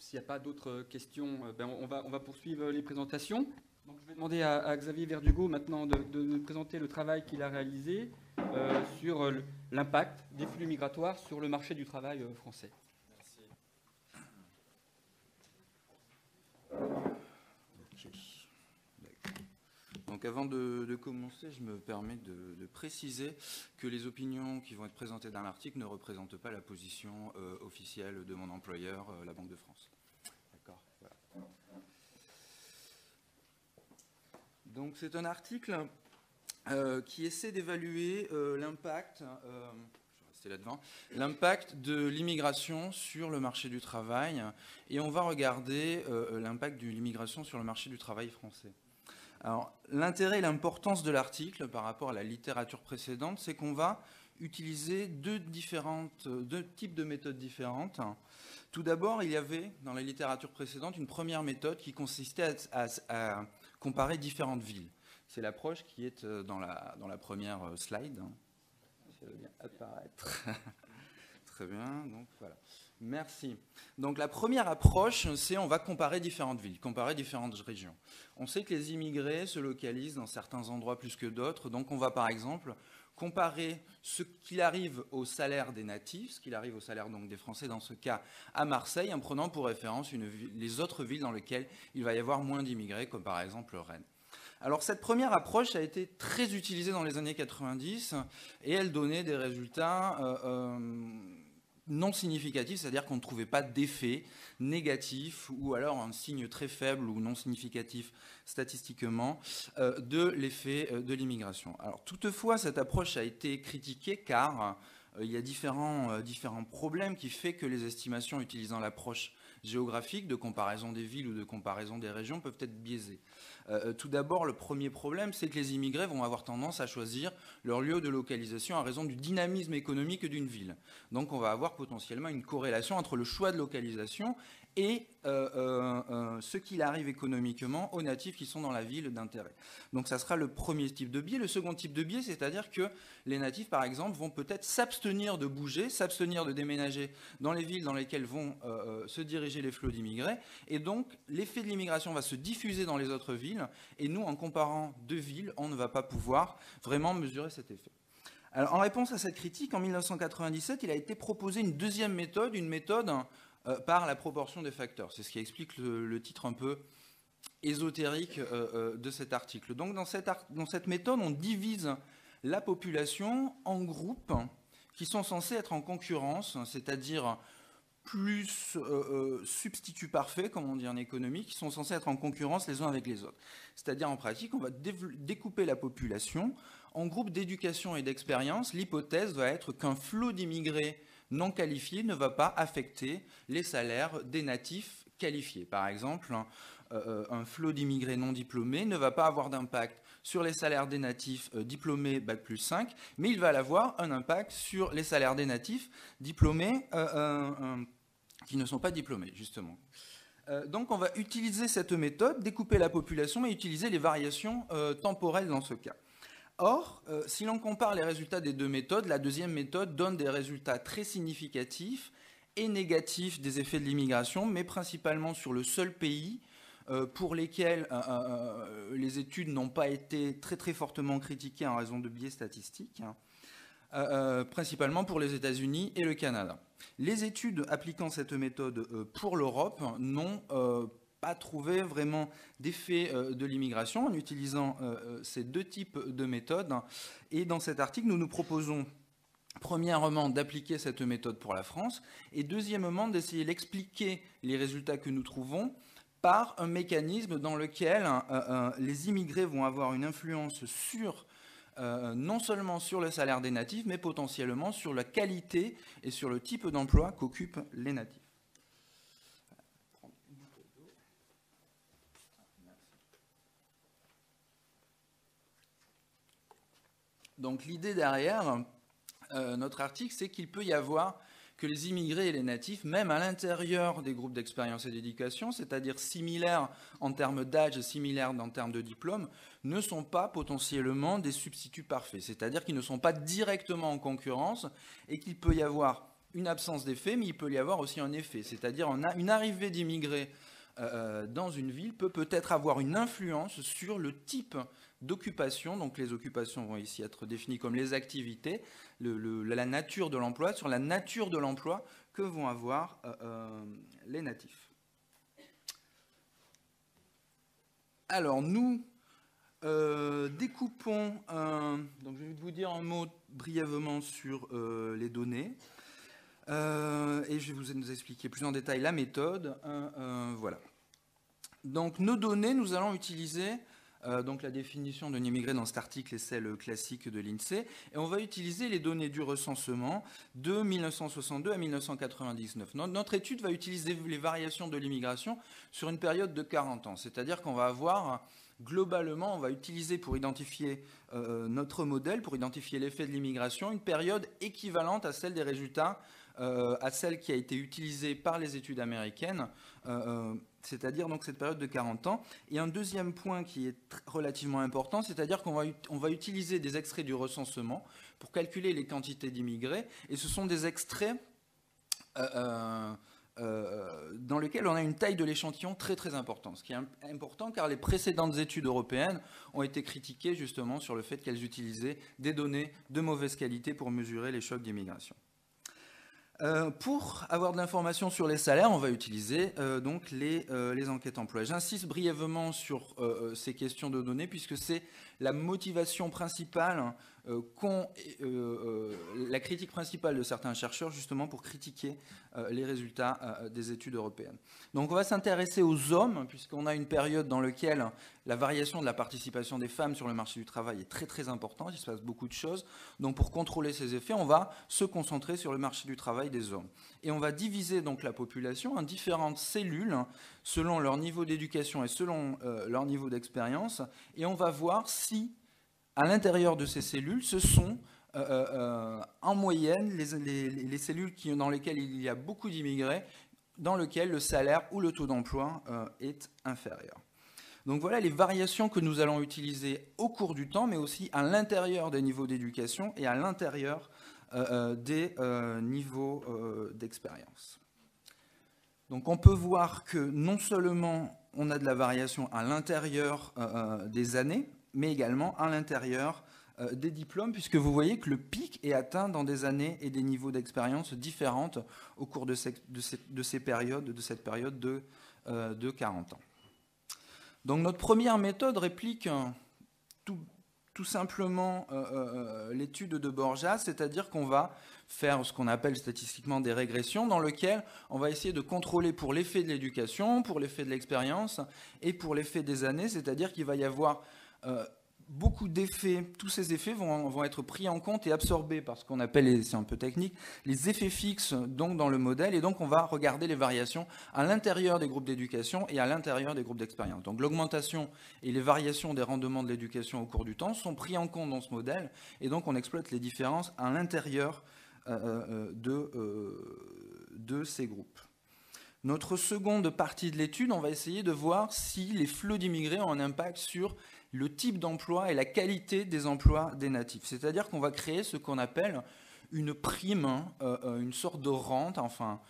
S'il n'y a pas d'autres questions, on va poursuivre les présentations. Donc, je vais demander à Xavier Verdugo maintenant de présenter le travail qu'il a réalisé sur l'impact des flux migratoires sur le marché du travail français. Donc avant de commencer, je me permets de préciser que les opinions qui vont être présentées dans l'article ne représentent pas la position officielle de mon employeur, la Banque de France. D'accord. Voilà. Donc c'est un article qui essaie d'évaluer l'impact... l'impact de l'immigration sur le marché du travail, et on va regarder l'impact de l'immigration sur le marché du travail français. Alors, l'intérêt et l'importance de l'article par rapport à la littérature précédente, c'est qu'on va utiliser deux types de méthodes différentes. Tout d'abord, il y avait dans la littérature précédente une première méthode qui consistait à comparer différentes villes. C'est l'approche qui est dans la première slide. Ça va bien apparaître. Très bien, donc voilà. Merci. Donc la première approche, c'est on va comparer différentes villes, comparer différentes régions. On sait que les immigrés se localisent dans certains endroits plus que d'autres, donc on va par exemple comparer ce qu'il arrive au salaire des natifs, ce qu'il arrive au salaire donc des Français dans ce cas à Marseille, en prenant pour référence les autres villes dans lesquelles il va y avoir moins d'immigrés, comme par exemple Rennes. Alors cette première approche a été très utilisée dans les années 90 et elle donnait des résultats non significatif, c'est-à-dire qu'on ne trouvait pas d'effet négatif ou alors un signe très faible ou non significatif statistiquement de l'effet de l'immigration. Alors toutefois, cette approche a été critiquée car il y a différents problèmes qui font que les estimations utilisant l'approche géographique de comparaison des villes ou de comparaison des régions peuvent être biaisées. Tout d'abord, le premier problème, c'est que les immigrés vont avoir tendance à choisir leur lieu de localisation à raison du dynamisme économique d'une ville. Donc on va avoir potentiellement une corrélation entre le choix de localisation et ce qu'il arrive économiquement aux natifs qui sont dans la ville d'intérêt. Donc ça sera le premier type de biais. Le second type de biais, c'est-à-dire que les natifs, par exemple, vont peut-être s'abstenir de bouger, s'abstenir de déménager dans les villes dans lesquelles vont se diriger les flots d'immigrés. Et donc l'effet de l'immigration va se diffuser dans les autres villes. Et nous, en comparant deux villes, on ne va pas pouvoir vraiment mesurer cet effet. Alors, en réponse à cette critique, en 1997, il a été proposé une deuxième méthode, une méthode par la proportion des facteurs. C'est ce qui explique le titre un peu ésotérique de cet article. Donc dans cette méthode, on divise la population en groupes qui sont censés être en concurrence, c'est-à-dire plus substituts parfaits, comme on dit en économie, qui sont censés être en concurrence les uns avec les autres. C'est-à-dire en pratique, on va découper la population en groupes d'éducation et d'expérience. L'hypothèse va être qu'un flot d'immigrés non qualifiés ne va pas affecter les salaires des natifs qualifiés. Par exemple, un flot d'immigrés non diplômés ne va pas avoir d'impact sur les salaires des natifs diplômés Bac+5, mais il va avoir un impact sur les salaires des natifs diplômés qui ne sont pas diplômés, justement. Donc on va utiliser cette méthode, découper la population et utiliser les variations temporelles dans ce cas. Or, si l'on compare les résultats des deux méthodes, la deuxième méthode donne des résultats très significatifs et négatifs des effets de l'immigration, mais principalement sur le seul pays pour lesquels les études n'ont pas été très très fortement critiquées en raison de biais statistiques, principalement pour les États-Unis et le Canada. Les études appliquant cette méthode pour l'Europe n'ont pas trouvé vraiment d'effet de l'immigration en utilisant ces deux types de méthodes. Et dans cet article, nous nous proposons premièrement d'appliquer cette méthode pour la France et deuxièmement d'essayer d'expliquer les résultats que nous trouvons par un mécanisme dans lequel les immigrés vont avoir une influence sur non seulement sur le salaire des natifs, mais potentiellement sur la qualité et sur le type d'emploi qu'occupent les natifs. Donc l'idée derrière notre article, c'est qu'il peut y avoir que les immigrés et les natifs, même à l'intérieur des groupes d'expérience et d'éducation, c'est-à-dire similaires en termes d'âge, similaires en termes de diplôme, ne sont pas potentiellement des substituts parfaits. C'est-à-dire qu'ils ne sont pas directement en concurrence et qu'il peut y avoir une absence d'effet, mais il peut y avoir aussi un effet. C'est-à-dire une arrivée d'immigrés dans une ville peut peut-être avoir une influence sur le type d'occupation, donc les occupations vont ici être définies comme les activités, la nature de l'emploi, sur la nature de l'emploi que vont avoir les natifs. Alors nous découpons, donc je vais vous dire un mot brièvement sur les données, et je vais vous expliquer plus en détail la méthode. Voilà. Donc nos données, nous allons utiliser donc la définition d'un immigré dans cet article est celle classique de l'INSEE, et on va utiliser les données du recensement de 1962 à 1999. Notre étude va utiliser les variations de l'immigration sur une période de 40 ans, c'est-à-dire qu'on va avoir globalement, on va utiliser pour identifier notre modèle, pour identifier l'effet de l'immigration, une période équivalente à celle des résultats, à celle qui a été utilisée par les études américaines, c'est-à-dire donc cette période de 40 ans. Et un deuxième point qui est relativement important, c'est-à-dire qu'on va utiliser des extraits du recensement pour calculer les quantités d'immigrés, et ce sont des extraits dans lesquels on a une taille de l'échantillon très très importante, ce qui est important car les précédentes études européennes ont été critiquées justement sur le fait qu'elles utilisaient des données de mauvaise qualité pour mesurer les chocs d'immigration. Pour avoir de l'information sur les salaires, on va utiliser donc les enquêtes emploi. J'insiste brièvement sur ces questions de données puisque c'est la motivation principale la critique principale de certains chercheurs justement pour critiquer les résultats des études européennes. Donc on va s'intéresser aux hommes puisqu'on a une période dans laquelle la variation de la participation des femmes sur le marché du travail est très très importante, il se passe beaucoup de choses. Donc pour contrôler ces effets, on va se concentrer sur le marché du travail des hommes. Et on va diviser donc la population en différentes cellules selon leur niveau d'éducation et selon leur niveau d'expérience. Et on va voir si à l'intérieur de ces cellules, ce sont en moyenne les cellules dans lesquelles il y a beaucoup d'immigrés, dans lesquelles le salaire ou le taux d'emploi est inférieur. Donc voilà les variations que nous allons utiliser au cours du temps, mais aussi à l'intérieur des niveaux d'éducation et à l'intérieur des niveaux d'expérience. Donc on peut voir que non seulement on a de la variation à l'intérieur des années, mais également à l'intérieur des diplômes, puisque vous voyez que le pic est atteint dans des années et des niveaux d'expérience différentes au cours de cette période de 40 ans. Donc notre première méthode réplique tout simplement l'étude de Borja, c'est-à-dire qu'on va faire ce qu'on appelle statistiquement des régressions, dans lesquelles on va essayer de contrôler pour l'effet de l'éducation, pour l'effet de l'expérience et pour l'effet des années, c'est-à-dire qu'il va y avoir beaucoup d'effets, tous ces effets vont être pris en compte et absorbés par ce qu'on appelle, c'est un peu technique, les effets fixes donc dans le modèle, et donc on va regarder les variations à l'intérieur des groupes d'éducation et à l'intérieur des groupes d'expérience. Donc l'augmentation et les variations des rendements de l'éducation au cours du temps sont pris en compte dans ce modèle, et donc on exploite les différences à l'intérieur de ces groupes. Notre seconde partie de l'étude, on va essayer de voir si les flux d'immigrés ont un impact sur le type d'emploi et la qualité des emplois des natifs. C'est-à-dire qu'on va créer ce qu'on appelle une prime, une sorte de rente, enfin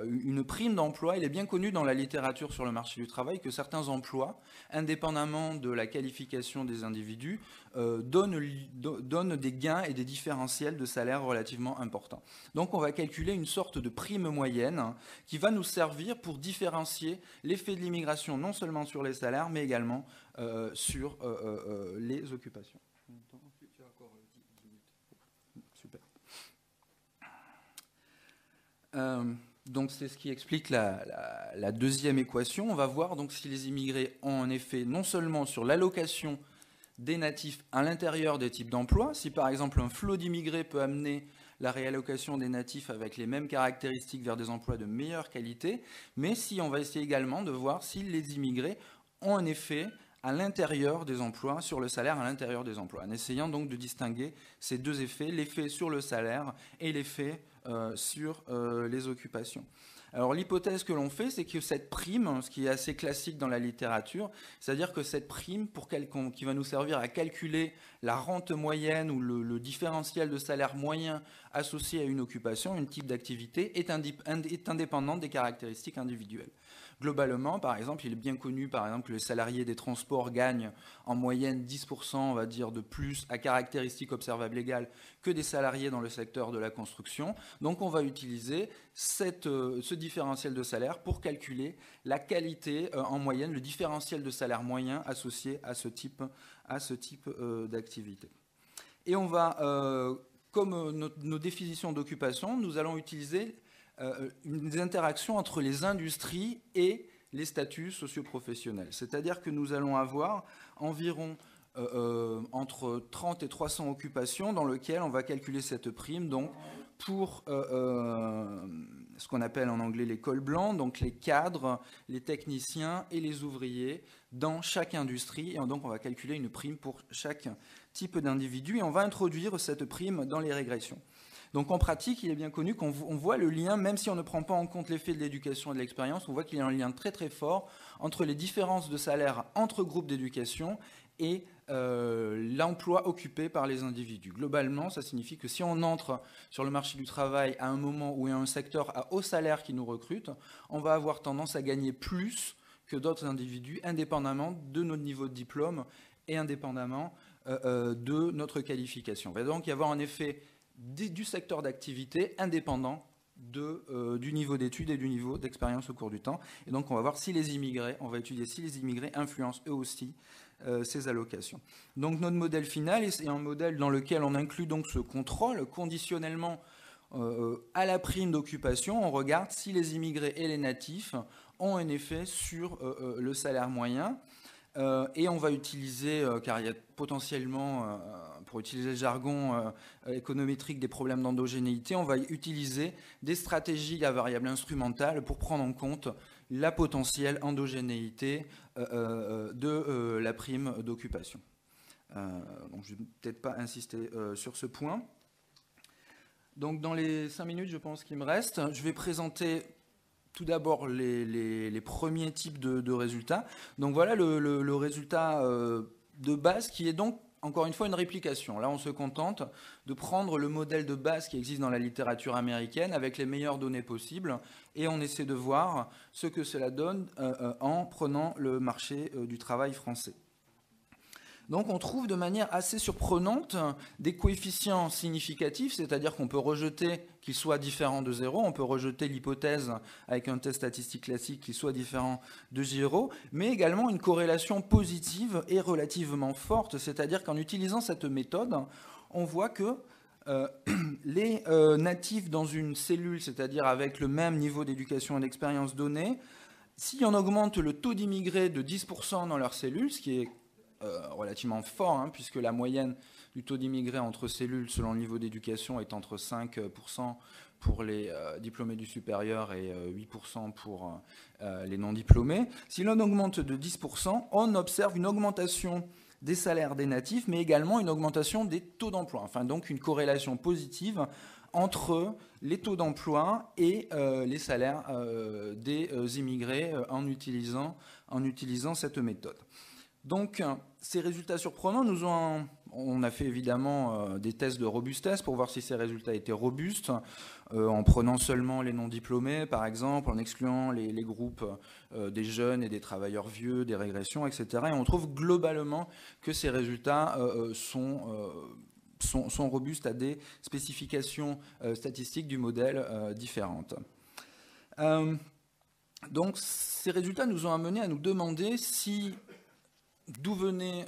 une prime d'emploi. Il est bien connu dans la littérature sur le marché du travail que certains emplois, indépendamment de la qualification des individus, donnent des gains et des différentiels de salaire relativement importants. Donc on va calculer une sorte de prime moyenne qui va nous servir pour différencier l'effet de l'immigration non seulement sur les salaires, mais également sur les occupations. Super. Donc c'est ce qui explique la deuxième équation. On va voir donc si les immigrés ont un effet non seulement sur l'allocation des natifs à l'intérieur des types d'emplois, si par exemple un flot d'immigrés peut amener la réallocation des natifs avec les mêmes caractéristiques vers des emplois de meilleure qualité, mais si on va essayer également de voir si les immigrés ont un effet à l'intérieur des emplois, sur le salaire à l'intérieur des emplois, en essayant donc de distinguer ces deux effets, l'effet sur le salaire et l'effet sur les occupations. Alors l'hypothèse que l'on fait, c'est que cette prime, ce qui est assez classique dans la littérature, c'est-à-dire que cette prime, qui va nous servir à calculer la rente moyenne ou le différentiel de salaire moyen associé à une occupation, un type d'activité, est indépendante des caractéristiques individuelles. Globalement, par exemple, il est bien connu par exemple, que les salariés des transports gagnent en moyenne 10%, on va dire, de plus à caractéristiques observables égales que des salariés dans le secteur de la construction. Donc on va utiliser ce différentiel de salaire pour calculer la qualité en moyenne, le différentiel de salaire moyen associé à ce type d'activité. Et on va, comme nos définitions d'occupation, nous allons utiliser des interactions entre les industries et les statuts socioprofessionnels. C'est-à-dire que nous allons avoir environ entre 30 et 300 occupations dans lesquelles on va calculer cette prime donc, pour ce qu'on appelle en anglais les cols blancs, donc les cadres, les techniciens et les ouvriers dans chaque industrie. Et donc on va calculer une prime pour chaque type d'individu et on va introduire cette prime dans les régressions. Donc en pratique, il est bien connu qu'on voit le lien, même si on ne prend pas en compte l'effet de l'éducation et de l'expérience, on voit qu'il y a un lien très très fort entre les différences de salaire entre groupes d'éducation et l'emploi occupé par les individus. Globalement, ça signifie que si on entre sur le marché du travail à un moment où il y a un secteur à haut salaire qui nous recrute, on va avoir tendance à gagner plus que d'autres individus, indépendamment de notre niveau de diplôme et indépendamment de notre qualification. Il va donc y avoir un effet du secteur d'activité indépendant du niveau d'études et du niveau d'expérience au cours du temps. Et donc on va voir si les immigrés, on va étudier si les immigrés influencent eux aussi ces allocations. Donc notre modèle final est un modèle dans lequel on inclut donc ce contrôle conditionnellement à la prime d'occupation. On regarde si les immigrés et les natifs ont un effet sur le salaire moyen. Et on va utiliser, car il y a potentiellement, pour utiliser le jargon économétrique, des problèmes d'endogénéité, on va utiliser des stratégies à variable instrumentale pour prendre en compte la potentielle endogénéité de la prime d'occupation. Donc je ne vais peut-être pas insister sur ce point. Donc dans les 5 minutes, je pense qu'il me reste, je vais présenter tout d'abord les premiers types de résultats. Donc voilà le résultat de base qui est donc encore une fois une réplication. Là on se contente de prendre le modèle de base qui existe dans la littérature américaine avec les meilleures données possibles et on essaie de voir ce que cela donne en prenant le marché du travail français. Donc on trouve de manière assez surprenante des coefficients significatifs, c'est-à-dire qu'on peut rejeter qu'ils soient différents de 0, on peut rejeter l'hypothèse avec un test statistique classique qu'il soit différent de 0, mais également une corrélation positive et relativement forte, c'est-à-dire qu'en utilisant cette méthode, on voit que les natifs dans une cellule, c'est-à-dire avec le même niveau d'éducation et d'expérience donné, si on augmente le taux d'immigrés de 10% dans leur cellule, ce qui est relativement fort, puisque la moyenne du taux d'immigrés entre cellules selon le niveau d'éducation est entre 5% pour les diplômés du supérieur et 8% pour les non-diplômés. Si l'on augmente de 10%, on observe une augmentation des salaires des natifs, mais également une augmentation des taux d'emploi. Enfin, donc une corrélation positive entre les taux d'emploi et les salaires des immigrés en utilisant cette méthode. Donc, ces résultats surprenants, on a fait évidemment des tests de robustesse pour voir si ces résultats étaient robustes, en prenant seulement les non-diplômés, par exemple, en excluant les groupes des jeunes et des travailleurs vieux, des régressions, etc. Et on trouve globalement que ces résultats sont robustes à des spécifications statistiques du modèle différentes. Donc, ces résultats nous ont amenés à nous demander d'où venaient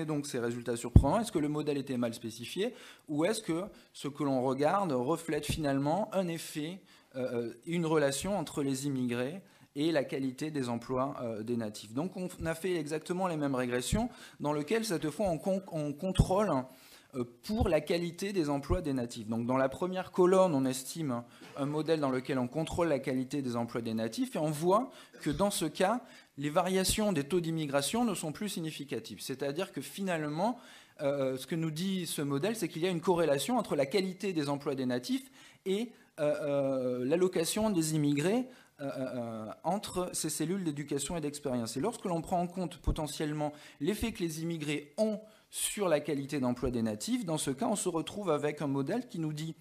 donc ces résultats surprenants? Est-ce que le modèle était mal spécifié ou est-ce que ce que l'on regarde reflète finalement un effet, une relation entre les immigrés et la qualité des emplois des natifs? Donc on a fait exactement les mêmes régressions dans lesquelles cette fois on contrôle pour la qualité des emplois des natifs. Donc dans la première colonne, on estime un modèle dans lequel on contrôle la qualité des emplois des natifs et on voit que dans ce cas, les variations des taux d'immigration ne sont plus significatives. C'est-à-dire que finalement, ce que nous dit ce modèle, c'est qu'il y a une corrélation entre la qualité des emplois des natifs et l'allocation des immigrés entre ces cellules d'éducation et d'expérience. Et lorsque l'on prend en compte potentiellement l'effet que les immigrés ont sur la qualité d'emploi des natifs, dans ce cas, on se retrouve avec un modèle qui nous dit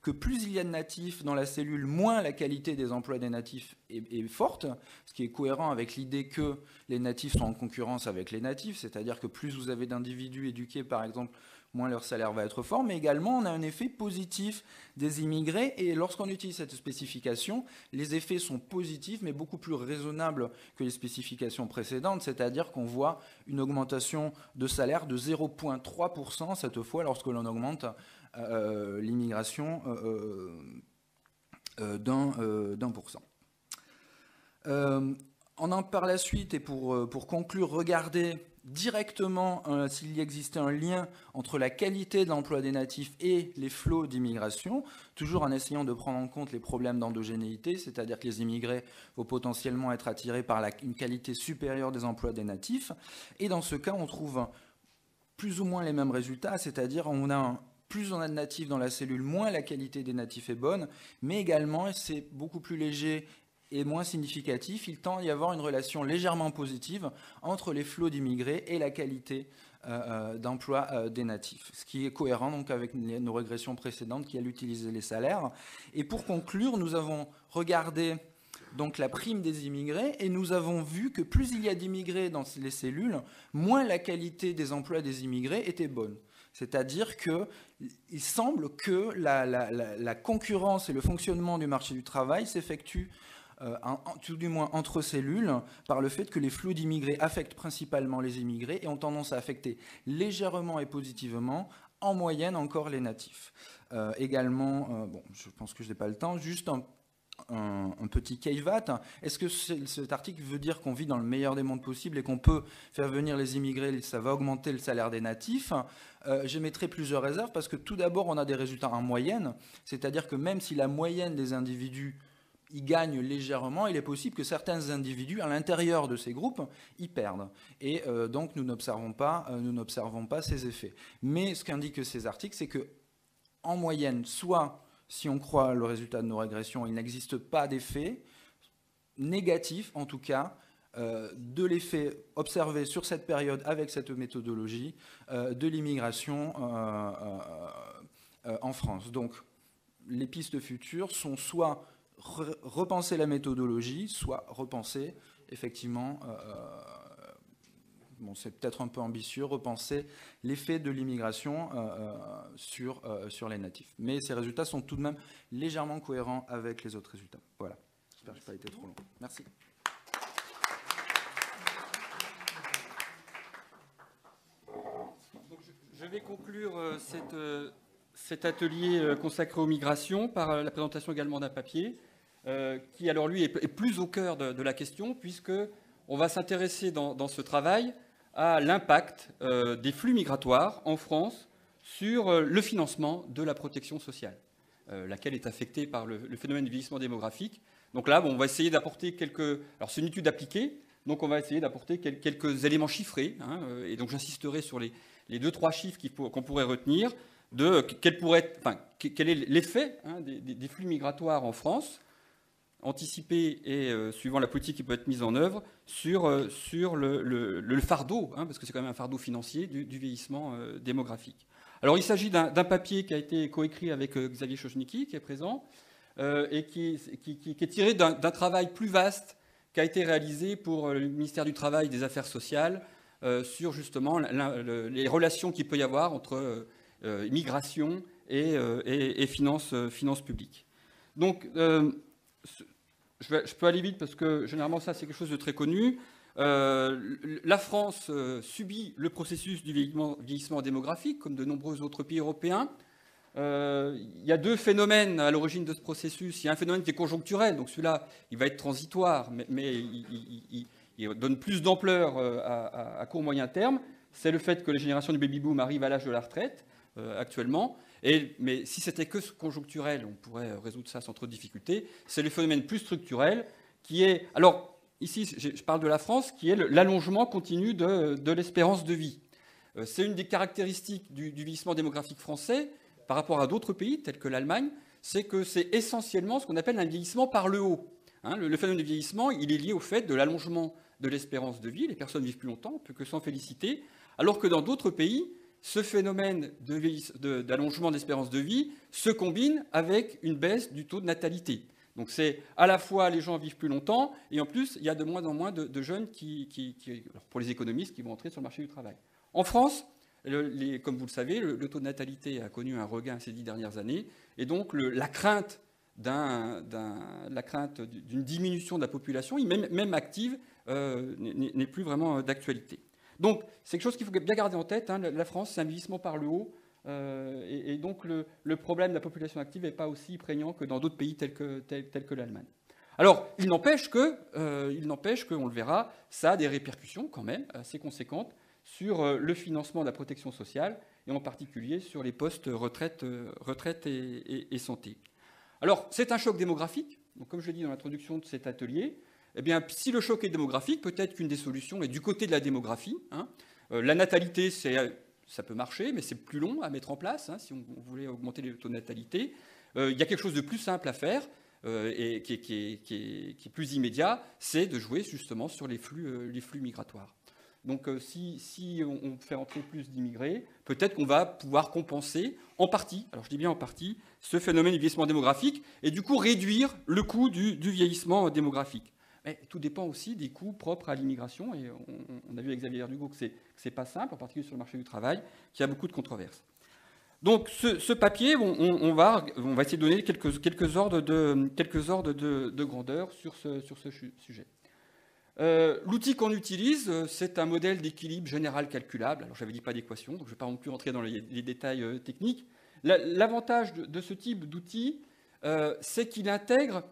que plus il y a de natifs dans la cellule, moins la qualité des emplois des natifs est forte, ce qui est cohérent avec l'idée que les natifs sont en concurrence avec les natifs, c'est-à-dire que plus vous avez d'individus éduqués, par exemple, moins leur salaire va être fort, mais également on a un effet positif des immigrés, et lorsqu'on utilise cette spécification, les effets sont positifs, mais beaucoup plus raisonnables que les spécifications précédentes, c'est-à-dire qu'on voit une augmentation de salaire de 0,3% cette fois lorsque l'on augmente l'immigration d'1%. On en par la suite, et pour conclure, regardez directement s'il y existait un lien entre la qualité de l'emploi des natifs et les flots d'immigration, toujours en essayant de prendre en compte les problèmes d'endogénéité, c'est-à-dire que les immigrés vont potentiellement être attirés par une qualité supérieure des emplois des natifs. Et dans ce cas, on trouve plus ou moins les mêmes résultats, c'est-à-dire plus on a de natifs dans la cellule, moins la qualité des natifs est bonne, mais également, c'est beaucoup plus léger et moins significatif, il tend à y avoir une relation légèrement positive entre les flots d'immigrés et la qualité d'emploi des natifs, ce qui est cohérent donc avec nos régressions précédentes qui allaient utiliser les salaires. Et pour conclure, nous avons regardé donc la prime des immigrés et nous avons vu que plus il y a d'immigrés dans les cellules, moins la qualité des emplois des immigrés était bonne. C'est-à-dire qu'il semble que la concurrence et le fonctionnement du marché du travail s'effectuent tout du moins entre cellules, par le fait que les flux d'immigrés affectent principalement les immigrés et ont tendance à affecter légèrement et positivement, en moyenne, encore les natifs. Également, bon, je pense que je n'ai pas le temps, juste un petit caveat. Est-ce que cet article veut dire qu'on vit dans le meilleur des mondes possibles et qu'on peut faire venir les immigrés, ça va augmenter le salaire des natifs? J'émettrai plusieurs réserves parce que tout d'abord, on a des résultats en moyenne, c'est-à-dire que même si la moyenne des individus ils gagnent légèrement, il est possible que certains individus, à l'intérieur de ces groupes, y perdent. Et donc, nous n'observons pas ces effets. Mais ce qu'indiquent ces articles, c'est que, en moyenne, soit, si on croit le résultat de nos régressions, il n'existe pas d'effet négatif, en tout cas, de l'effet observé sur cette période avec cette méthodologie de l'immigration en France. Donc, les pistes futures sont soit repenser la méthodologie, soit repenser effectivement, bon, c'est peut-être un peu ambitieux, repenser l'effet de l'immigration sur les natifs. Mais ces résultats sont tout de même légèrement cohérents avec les autres résultats. Voilà, j'espère que je n'ai pas été trop long. Merci. Donc, je vais conclure cet atelier consacré aux migrations par la présentation également d'un papier qui, alors lui, est plus au cœur de la question, puisqu'on va s'intéresser dans ce travail à l'impact des flux migratoires en France sur le financement de la protection sociale, laquelle est affectée par le phénomène du vieillissement démographique. Donc là, bon, on va essayer d'apporter quelques... Alors c'est une étude appliquée, donc on va essayer d'apporter quelques éléments chiffrés, hein, et donc j'insisterai sur les 2-3 chiffres qu'on pourrait retenir de quel est l'effet des flux migratoires en France, anticipé et suivant la politique qui peut être mise en œuvre sur le fardeau, hein, parce que c'est quand même un fardeau financier du vieillissement démographique. Alors il s'agit d'un papier qui a été coécrit avec Xavier Chojniki, qui est présent, et qui est tiré d'un travail plus vaste qui a été réalisé pour le ministère du Travail et des Affaires sociales sur justement les relations qu'il peut y avoir entre migration et finances publiques. Donc, je peux aller vite parce que généralement ça c'est quelque chose de très connu. La France subit le processus du vieillissement démographique comme de nombreux autres pays européens. Il y a 2 phénomènes à l'origine de ce processus. Il y a un phénomène qui est conjoncturel, donc celui-là il va être transitoire, mais il donne plus d'ampleur à court moyen terme. C'est le fait que les générations du baby-boom arrivent à l'âge de la retraite actuellement. Mais si c'était que conjoncturel, on pourrait résoudre ça sans trop de difficultés. C'est le phénomène plus structurel qui est... Alors, ici, je parle de la France, qui est l'allongement continu de l'espérance de vie. C'est une des caractéristiques du vieillissement démographique français par rapport à d'autres pays, tels que l'Allemagne, c'est que c'est essentiellement ce qu'on appelle un vieillissement par le haut. Hein, le phénomène de vieillissement, il est lié au fait de l'allongement de l'espérance de vie. Les personnes vivent plus longtemps, on ne peut que s'en féliciter. Alors que dans d'autres pays, ce phénomène d'allongement d'espérance de vie se combine avec une baisse du taux de natalité. Donc c'est à la fois les gens vivent plus longtemps et en plus il y a de moins en moins de jeunes pour les économistes qui vont entrer sur le marché du travail. En France, comme vous le savez, le taux de natalité a connu un regain ces 10 dernières années et donc la crainte d'une diminution de la population, même active, n'est plus vraiment d'actualité. Donc, c'est quelque chose qu'il faut bien garder en tête. Hein. La France, c'est un vieillissement par le haut. Et donc, le problème de la population active n'est pas aussi prégnant que dans d'autres pays tels que l'Allemagne. Alors, il n'empêche que, on le verra, ça a des répercussions quand même assez conséquentes sur le financement de la protection sociale, et en particulier sur les postes retraite et santé. Alors, c'est un choc démographique. Donc, comme je l'ai dit dans l'introduction de cet atelier, eh bien, si le choc est démographique, peut-être qu'une des solutions est du côté de la démographie. Hein. La natalité, ça peut marcher, mais c'est plus long à mettre en place, hein, si on voulait augmenter les taux de natalité. Il y a quelque chose de plus simple à faire, et qui est plus immédiat, c'est de jouer justement sur les flux migratoires. Donc si on fait entrer plus d'immigrés, peut-être qu'on va pouvoir compenser en partie, alors je dis bien en partie, ce phénomène du vieillissement démographique, et du coup réduire le coût du vieillissement démographique. tout dépend aussi des coûts propres à l'immigration. Et on a vu avec Xavier Verdugo que c'est pas simple, en particulier sur le marché du travail, qu'il y a beaucoup de controverses. Donc ce papier, on va essayer de donner quelques ordres de grandeur sur ce sujet. L'outil qu'on utilise, c'est un modèle d'équilibre général calculable. Alors j'avais dit pas d'équation, donc je ne vais pas non plus rentrer dans les détails techniques. L'avantage de ce type d'outil, c'est qu'il intègre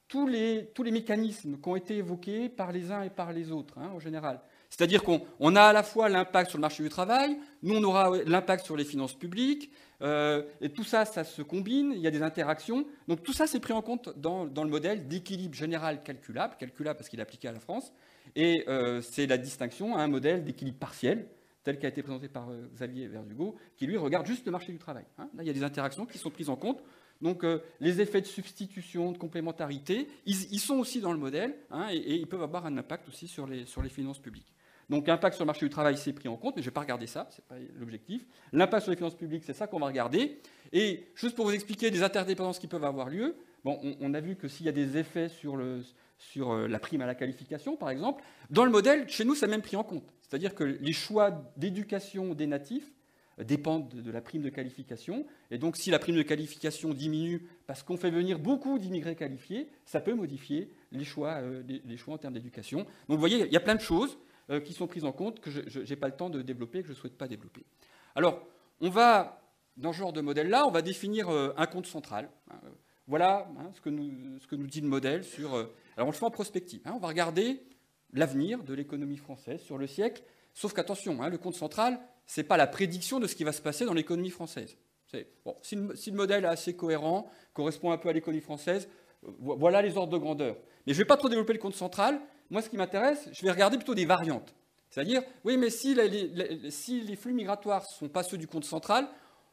tous les mécanismes qui ont été évoqués par les uns et par les autres, en général. C'est-à-dire qu'on a à la fois l'impact sur le marché du travail, nous on aura l'impact sur les finances publiques, et tout ça, ça se combine, il y a des interactions. Donc tout ça, c'est pris en compte dans le modèle d'équilibre général calculable parce qu'il est appliqué à la France, et c'est la distinction à un modèle d'équilibre partiel, tel qu'a été présenté par Xavier Verdugo, qui lui regarde juste le marché du travail. Là, il y a des interactions qui sont prises en compte. Donc les effets de substitution, de complémentarité, ils sont aussi dans le modèle, et ils peuvent avoir un impact aussi sur les finances publiques. Donc l'impact sur le marché du travail, c'est pris en compte, mais je ne vais pas regarder ça, ce n'est pas l'objectif. L'impact sur les finances publiques, c'est ça qu'on va regarder. Et juste pour vous expliquer des interdépendances qui peuvent avoir lieu, on a vu que s'il y a des effets sur la prime à la qualification, par exemple, dans le modèle, chez nous, c'est même pris en compte. C'est-à-dire que les choix d'éducation des natifs dépendent de la prime de qualification. Et donc, si la prime de qualification diminue parce qu'on fait venir beaucoup d'immigrés qualifiés, ça peut modifier les choix en termes d'éducation. Donc, vous voyez, il y a plein de choses qui sont prises en compte que je n'ai pas le temps de développer, que je ne souhaite pas développer. Alors, on va, dans ce genre de modèle-là, on va définir un compte central. Voilà ce que nous dit le modèle sur... alors, on le fait en prospective. On va regarder l'avenir de l'économie française sur le siècle, sauf qu'attention, le compte central, ce n'est pas la prédiction de ce qui va se passer dans l'économie française. Si le modèle est assez cohérent, correspond un peu à l'économie française, voilà les ordres de grandeur. Mais je ne vais pas trop développer le compte central. Moi, ce qui m'intéresse, je vais regarder plutôt des variantes. C'est-à-dire, oui, mais si les flux migratoires ne sont pas ceux du compte central,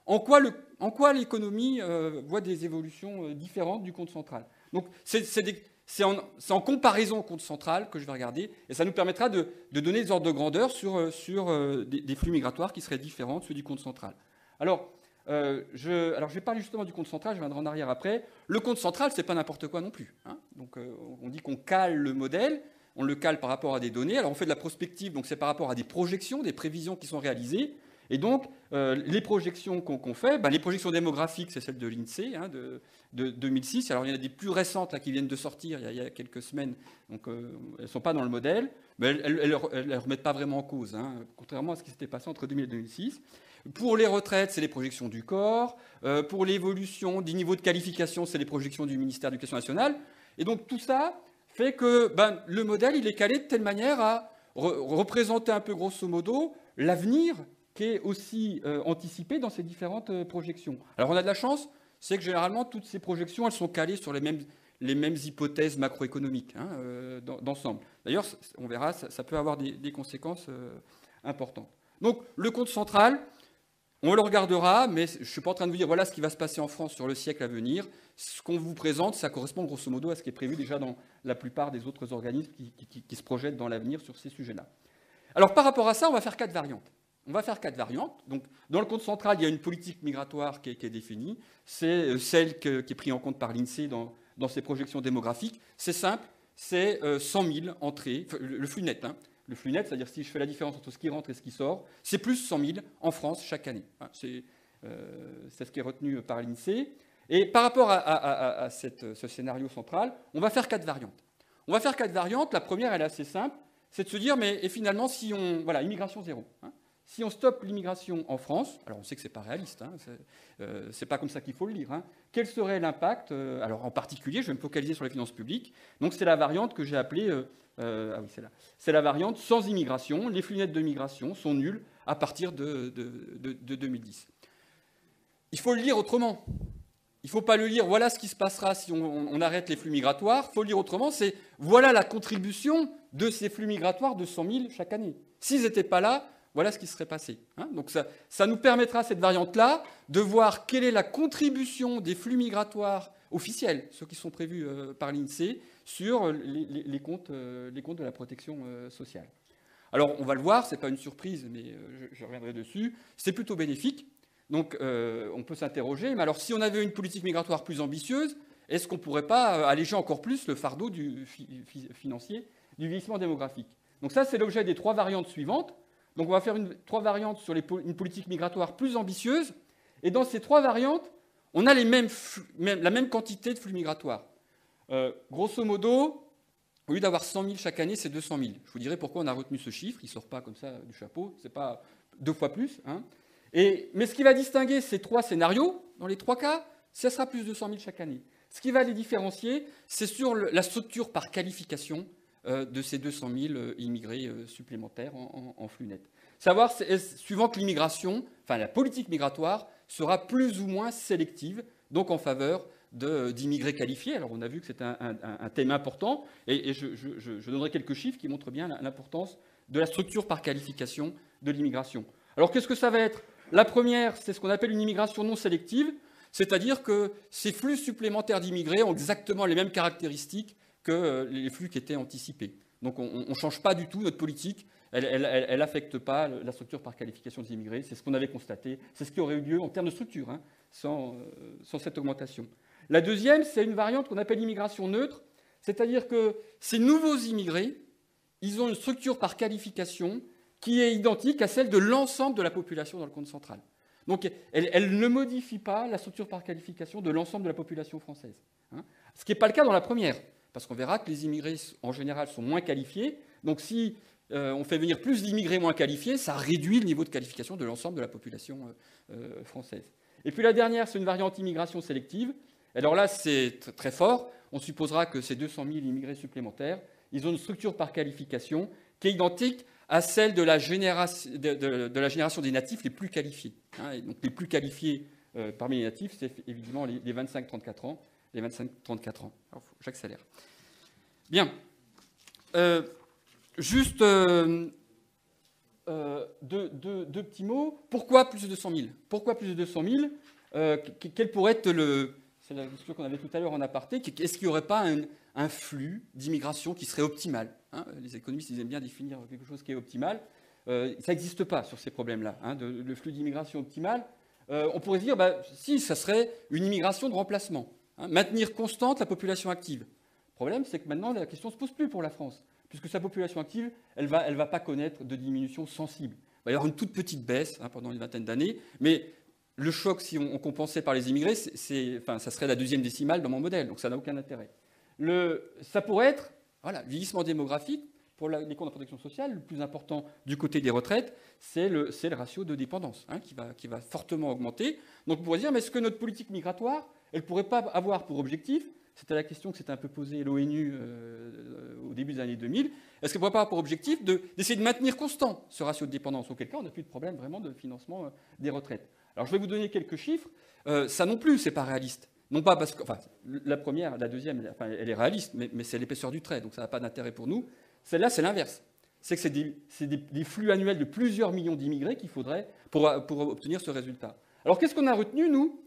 en quoi l'économie voit des évolutions différentes du compte central? Donc, c'est en comparaison au compte central que je vais regarder, et ça nous permettra de donner des ordres de grandeur sur des flux migratoires qui seraient différents de ceux du compte central. Alors, je vais parler justement du compte central, je viendrai en arrière après. Le compte central, ce n'est pas n'importe quoi non plus. Donc, on dit qu'on cale le modèle, on le cale par rapport à des données. Alors, on fait de la prospective, donc c'est par rapport à des projections, des prévisions qui sont réalisées. Et donc, les projections qu'on fait, les projections démographiques, c'est celle de l'INSEE, de 2006. Alors, il y en a des plus récentes là, qui viennent de sortir il y a quelques semaines. Donc, elles ne sont pas dans le modèle, mais elles ne remettent pas vraiment en cause, contrairement à ce qui s'était passé entre 2000 et 2006. Pour les retraites, c'est les projections du corps. Pour l'évolution du niveau de qualification, c'est les projections du ministère de l'Éducation nationale. Et donc, tout ça fait que le modèle, il est calé de telle manière à représenter un peu grosso modo l'avenir qui est aussi anticipé dans ces différentes projections. Alors on a de la chance, c'est que généralement toutes ces projections, elles sont calées sur les mêmes hypothèses macroéconomiques d'ensemble. D'ailleurs, on verra, ça peut avoir des conséquences importantes. Donc le compte central, on le regardera, mais je ne suis pas en train de vous dire voilà ce qui va se passer en France sur le siècle à venir. Ce qu'on vous présente, ça correspond grosso modo à ce qui est prévu déjà dans la plupart des autres organismes qui se projettent dans l'avenir sur ces sujets-là. Alors par rapport à ça, on va faire 4 variantes. Donc, dans le compte central, il y a une politique migratoire qui est définie. C'est celle qui est prise en compte par l'INSEE dans ses projections démographiques. C'est simple, c'est 100 000 entrées, le flux net. Le flux net, c'est-à-dire si je fais la différence entre ce qui rentre et ce qui sort, c'est plus 100 000 en France chaque année. C'est ce qui est retenu par l'INSEE. Et par rapport à ce scénario central, on va faire 4 variantes. La première, elle est assez simple. C'est de se dire, mais finalement, si on... Voilà, immigration zéro. Si on stoppe l'immigration en France, alors on sait que ce n'est pas réaliste, c'est pas comme ça qu'il faut le lire, quel serait l'impact? Alors en particulier, je vais me focaliser sur les finances publiques. Donc c'est la variante que j'ai appelée, c'est la variante sans immigration. Les flux nets de migration sont nuls à partir de 2010. Il faut le lire autrement. Il ne faut pas le lire, voilà ce qui se passera si on arrête les flux migratoires. Il faut le lire autrement, c'est voilà la contribution de ces flux migratoires de 100 000 chaque année. S'ils n'étaient pas là, voilà ce qui serait passé. Donc ça nous permettra, cette variante-là, de voir quelle est la contribution des flux migratoires officiels, ceux qui sont prévus par l'INSEE, sur les comptes de la protection sociale. Alors on va le voir, ce n'est pas une surprise, mais je reviendrai dessus, c'est plutôt bénéfique. Donc on peut s'interroger, mais alors si on avait une politique migratoire plus ambitieuse, est-ce qu'on ne pourrait pas alléger encore plus le fardeau financier du vieillissement démographique? Donc ça, c'est l'objet des 3 variantes suivantes. Donc on va faire 3 variantes sur une politique migratoire plus ambitieuse. Et dans ces 3 variantes, on a la même quantité de flux migratoires. Grosso modo, au lieu d'avoir 100 000 chaque année, c'est 200 000. Je vous dirai pourquoi on a retenu ce chiffre. Il ne sort pas comme ça du chapeau. Ce n'est pas 2 fois plus. Hein. Mais ce qui va distinguer ces 3 scénarios, dans les 3 cas, ça sera plus de 200 000 chaque année. Ce qui va les différencier, c'est sur la structure par qualification de ces 200 000 immigrés supplémentaires en flux net. Savoir, suivant que l'immigration, enfin la politique migratoire, sera plus ou moins sélective, donc en faveur d'immigrés qualifiés. Alors on a vu que c'est un thème important, et je donnerai quelques chiffres qui montrent bien l'importance de la structure par qualification de l'immigration. Alors qu'est-ce que ça va être? La première, c'est ce qu'on appelle une immigration non sélective, c'est-à-dire que ces flux supplémentaires d'immigrés ont exactement les mêmes caractéristiques que les flux qui étaient anticipés. Donc on ne change pas du tout notre politique, elle n'affecte pas la structure par qualification des immigrés, c'est ce qu'on avait constaté, c'est ce qui aurait eu lieu en termes de structure, hein, sans cette augmentation. La deuxième, c'est une variante qu'on appelle l'immigration neutre, c'est-à-dire que ces nouveaux immigrés, ils ont une structure par qualification qui est identique à celle de l'ensemble de la population dans le compte central. Donc elle ne modifie pas la structure par qualification de l'ensemble de la population française. Hein, ce qui n'est pas le cas dans la première, parce qu'on verra que les immigrés, en général, sont moins qualifiés. Donc si on fait venir plus d'immigrés moins qualifiés, ça réduit le niveau de qualification de l'ensemble de la population française. Et puis la dernière, c'est une variante immigration sélective. Alors là, c'est très fort. On supposera que ces 200 000 immigrés supplémentaires, ils ont une structure par qualification qui est identique à celle de la génération des natifs les plus qualifiés. Hein, et donc les plus qualifiés parmi les natifs, c'est évidemment les 25-34 ans. Les 25-34 ans. Alors, j'accélère. Bien. Juste deux petits mots. Pourquoi plus de 200 000? Pourquoi plus de 200 000 Quel pourrait être c'est la discussion qu'on avait tout à l'heure en aparté. Est-ce qu'il n'y aurait pas un flux d'immigration qui serait optimal, hein? Les économistes, ils aiment bien définir quelque chose qui est optimal. Ça n'existe pas sur ces problèmes-là, hein, le flux d'immigration optimal. On pourrait se dire, si, ça serait une immigration de remplacement. Hein, maintenir constante la population active. Le problème, c'est que maintenant, la question ne se pose plus pour la France, puisque sa population active, elle va pas connaître de diminution sensible. Il va y avoir une toute petite baisse pendant une vingtaine d'années, mais le choc, si on compensait par les immigrés, ça serait la 2e décimale dans mon modèle, donc ça n'a aucun intérêt. Ça pourrait être, voilà, le vieillissement démographique, pour les comptes de protection sociale, le plus important du côté des retraites, c'est le ratio de dépendance, hein, qui va fortement augmenter. Donc on pourrait dire, mais est-ce que notre politique migratoire, elle ne pourrait pas avoir pour objectif, c'était la question que s'était un peu posée l'ONU au début des années 2000, est-ce qu'elle ne pourrait pas avoir pour objectif d'essayer de maintenir constant ce ratio de dépendance, auquel cas on n'a plus de problème vraiment de financement des retraites. Alors je vais vous donner quelques chiffres, ça non plus, c'est pas réaliste. Non pas parce que, la première, la deuxième, elle est réaliste, mais c'est l'épaisseur du trait, donc ça n'a pas d'intérêt pour nous. Celle-là, c'est l'inverse. C'est que c'est des flux annuels de plusieurs millions d'immigrés qu'il faudrait pour obtenir ce résultat. Alors qu'est-ce qu'on a retenu, nous?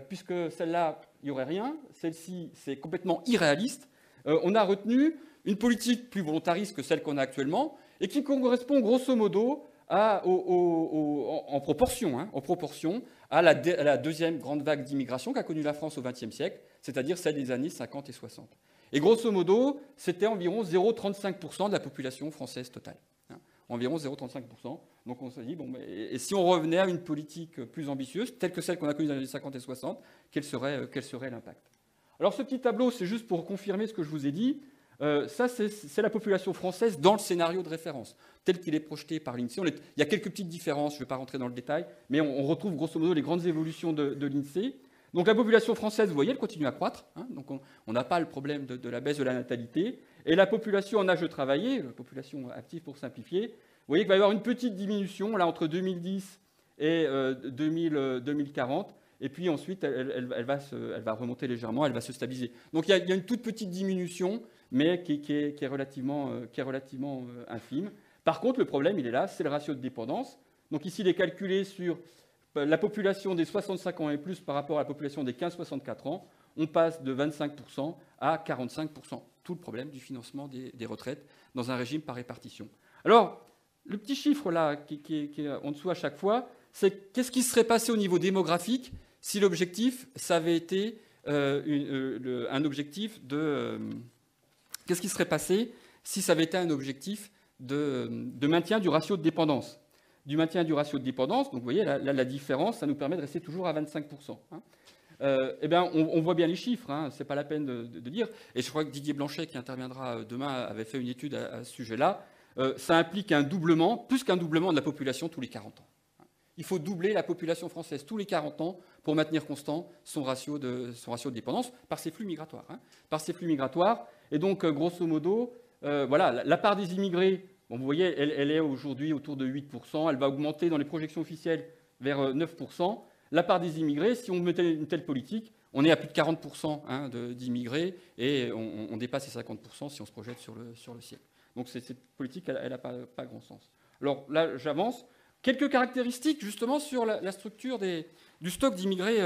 Puisque celle-là, il n'y aurait rien, celle-ci, c'est complètement irréaliste. On a retenu une politique plus volontariste que celle qu'on a actuellement et qui correspond grosso modo en proportion à la deuxième grande vague d'immigration qu'a connue la France au XXe siècle, c'est-à-dire celle des années 50 et 60. Et grosso modo, c'était environ 0,35% de la population française totale. Hein, environ 0,35%. Donc on s'est dit, et si on revenait à une politique plus ambitieuse, telle que celle qu'on a connue dans les années 50 et 60, quel serait l'impact? Alors ce petit tableau, c'est juste pour confirmer ce que je vous ai dit. Ça, c'est la population française dans le scénario de référence, tel qu'il est projeté par l'INSEE. Il y a quelques petites différences, je ne vais pas rentrer dans le détail, mais on retrouve grosso modo les grandes évolutions de l'INSEE. Donc la population française, vous voyez, elle continue à croître. Hein, donc on n'a pas le problème de la baisse de la natalité. Et la population en âge de travailler, la population active pour simplifier, vous voyez qu'il va y avoir une petite diminution là, entre 2010 et 2040. Et puis ensuite, elle va remonter légèrement, elle va se stabiliser. Donc il y a une toute petite diminution, mais qui est relativement infime. Par contre, le problème, il est là, c'est le ratio de dépendance. Donc ici, il est calculé sur la population des 65 ans et plus par rapport à la population des 15-64 ans. On passe de 25% à 45%. Tout le problème du financement des retraites dans un régime par répartition. Alors, le petit chiffre là, qui est en dessous à chaque fois, c'est qu'est-ce qui serait passé au niveau démographique si l'objectif, ça avait été un objectif de... Qu'est-ce qui serait passé si ça avait été un objectif de maintien du ratio de dépendance? Du maintien du ratio de dépendance, donc vous voyez, là, la différence, ça nous permet de rester toujours à 25%. Eh bien, on voit bien les chiffres, hein, ce n'est pas la peine de dire. Et je crois que Didier Blanchet, qui interviendra demain, avait fait une étude à ce sujet-là. Ça implique un doublement, plus qu'un doublement de la population tous les 40 ans. Il faut doubler la population française tous les 40 ans pour maintenir constant son ratio de dépendance par ces flux migratoires. Par ces flux migratoires. Et donc, grosso modo, voilà, la part des immigrés, bon, vous voyez, elle est aujourd'hui autour de 8%. Elle va augmenter dans les projections officielles vers 9%. La part des immigrés, si on mettait une telle politique, on est à plus de 40% d'immigrés et on dépasse les 50% si on se projette sur le siècle. Donc cette politique, elle n'a pas grand sens. Alors là, j'avance. Quelques caractéristiques justement sur la structure du stock d'immigrés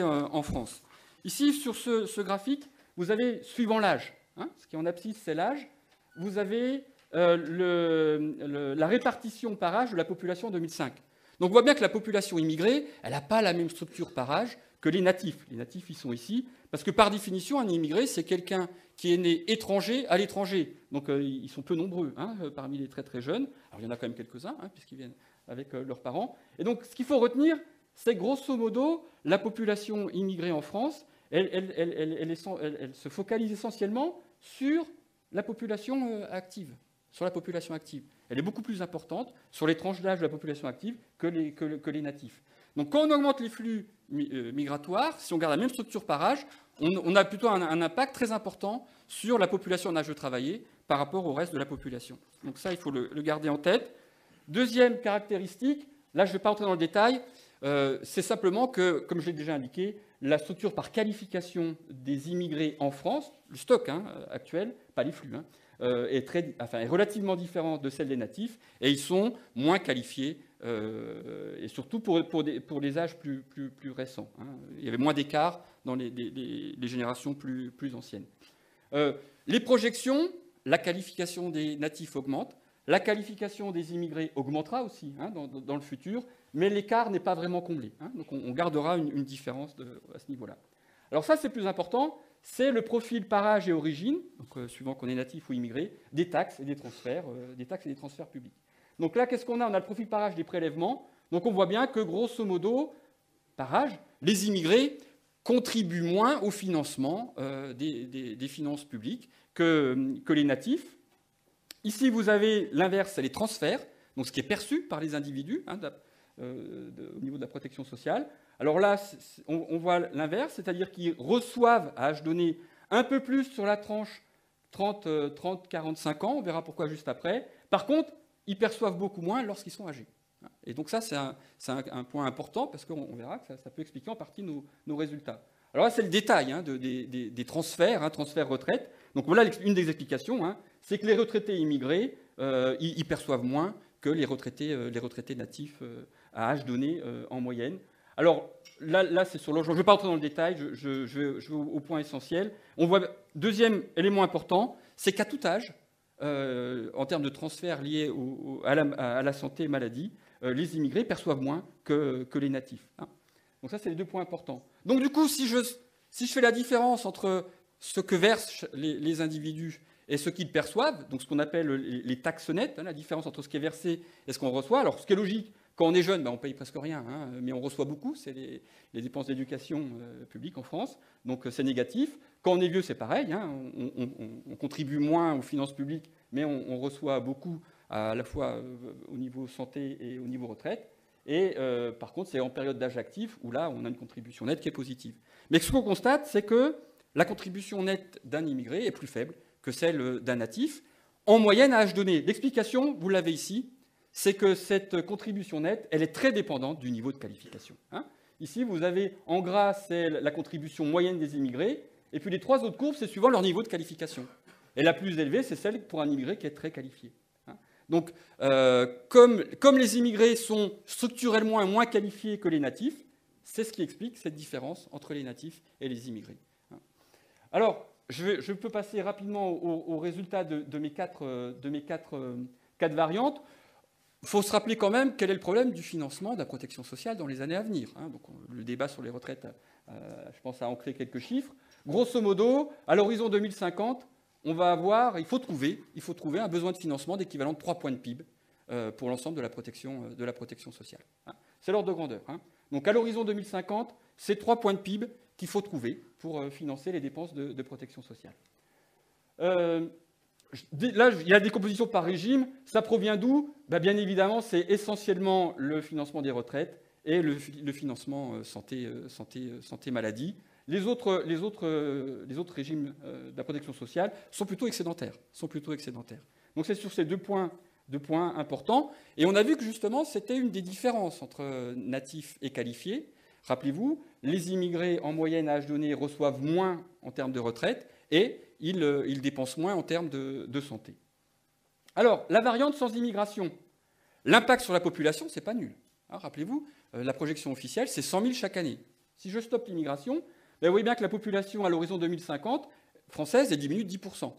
en France. Ici, sur ce graphique, vous avez, suivant l'âge, ce qui est en abscisse, c'est l'âge, vous avez la répartition par âge de la population en 2005. Donc on voit bien que la population immigrée, elle n'a pas la même structure par âge que les natifs. Les natifs, ils sont ici, parce que par définition, un immigré, c'est quelqu'un qui est né étranger à l'étranger. Donc ils sont peu nombreux parmi les très très jeunes. Alors il y en a quand même quelques-uns, puisqu'ils viennent avec leurs parents. Et donc ce qu'il faut retenir, c'est grosso modo, la population immigrée en France, elle se focalise essentiellement sur la population active. Sur la population active. Elle est beaucoup plus importante sur les tranches d'âge de la population active que les natifs. Donc quand on augmente les flux migratoires, si on garde la même structure par âge, on a plutôt un impact très important sur la population en âge de travailler par rapport au reste de la population. Donc ça, il faut le garder en tête. Deuxième caractéristique, là je ne vais pas entrer dans le détail, c'est simplement que, comme je l'ai déjà indiqué, la structure par qualification des immigrés en France, le stock actuel, pas les flux, est relativement différente de celle des natifs, et ils sont moins qualifiés, et surtout pour les âges plus récents. Il y avait moins d'écart dans les générations plus anciennes. Les projections, la qualification des natifs augmente, la qualification des immigrés augmentera aussi dans le futur, mais l'écart n'est pas vraiment comblé. Donc on gardera une différence à ce niveau-là. Alors ça, c'est plus important. C'est le profil par âge et origine, donc, suivant qu'on est natif ou immigré, des taxes et des transferts publics. Donc là, qu'est-ce qu'on a? On a le profil par âge des prélèvements. Donc on voit bien que, grosso modo, par âge, les immigrés contribuent moins au financement des finances publiques que les natifs. Ici, vous avez l'inverse, c'est les transferts, donc ce qui est perçu par les individus au niveau de la protection sociale. Alors là, on voit l'inverse, c'est-à-dire qu'ils reçoivent à âge donné un peu plus sur la tranche 30-45 ans, on verra pourquoi juste après. Par contre, ils perçoivent beaucoup moins lorsqu'ils sont âgés. Et donc ça, c'est un point important, parce qu'on verra que ça peut expliquer en partie nos résultats. Alors là, c'est le détail des transferts, transferts retraite. Donc voilà une des explications, c'est que les retraités immigrés, ils perçoivent moins que les retraités natifs à âge donné en moyenne. Alors là c'est sur logement. Je ne vais pas entrer dans le détail, je vais au point essentiel. On voit, deuxième élément important, c'est qu'à tout âge, en termes de transferts liés à la santé et maladie, les immigrés perçoivent moins que les natifs. Donc ça, c'est les deux points importants. Donc du coup, si je fais la différence entre ce que versent les individus et ce qu'ils perçoivent, donc ce qu'on appelle les taxes nettes, la différence entre ce qui est versé et ce qu'on reçoit. Alors, ce qui est logique, quand on est jeune, on paye presque rien, mais on reçoit beaucoup, c'est les dépenses d'éducation publique en France, donc c'est négatif. Quand on est vieux, c'est pareil, on contribue moins aux finances publiques, mais on reçoit beaucoup à la fois au niveau santé et au niveau retraite. Et par contre, c'est en période d'âge actif où là, on a une contribution nette qui est positive. Mais ce qu'on constate, c'est que la contribution nette d'un immigré est plus faible que celle d'un natif, en moyenne à âge donné. L'explication, vous l'avez ici, c'est que cette contribution nette, elle est très dépendante du niveau de qualification. Ici, vous avez en gras, c'est la contribution moyenne des immigrés, et puis les trois autres courbes, c'est suivant leur niveau de qualification. Et la plus élevée, c'est celle pour un immigré qui est très qualifié. Donc, comme les immigrés sont structurellement moins qualifiés que les natifs, c'est ce qui explique cette différence entre les natifs et les immigrés. Alors, je peux passer rapidement aux résultats de mes quatre variantes. Il faut se rappeler quand même quel est le problème du financement de la protection sociale dans les années à venir. Donc, le débat sur les retraites je pense à ancrer quelques chiffres. Grosso modo, à l'horizon 2050, il faut trouver un besoin de financement d'équivalent de 3 points de PIB pour l'ensemble de la protection sociale. Hein. C'est l'ordre de grandeur. Hein. Donc à l'horizon 2050, c'est 3 points de PIB qu'il faut trouver pour financer les dépenses de protection sociale. Là, il y a des compositions par régime. Ça provient d'où? Bien évidemment, c'est essentiellement le financement des retraites et le financement santé-maladie. Les autres régimes de la protection sociale sont plutôt excédentaires. Donc c'est sur ces deux points importants. Et on a vu que justement, c'était une des différences entre natifs et qualifiés. Rappelez-vous, les immigrés en moyenne à âge donné reçoivent moins en termes de retraite et ils dépensent moins en termes de santé. Alors, la variante sans immigration, l'impact sur la population, c'est pas nul. Hein, rappelez-vous, la projection officielle, c'est 100 000 chaque année. Si je stoppe l'immigration, vous voyez bien que la population à l'horizon 2050 française est diminue de 10%.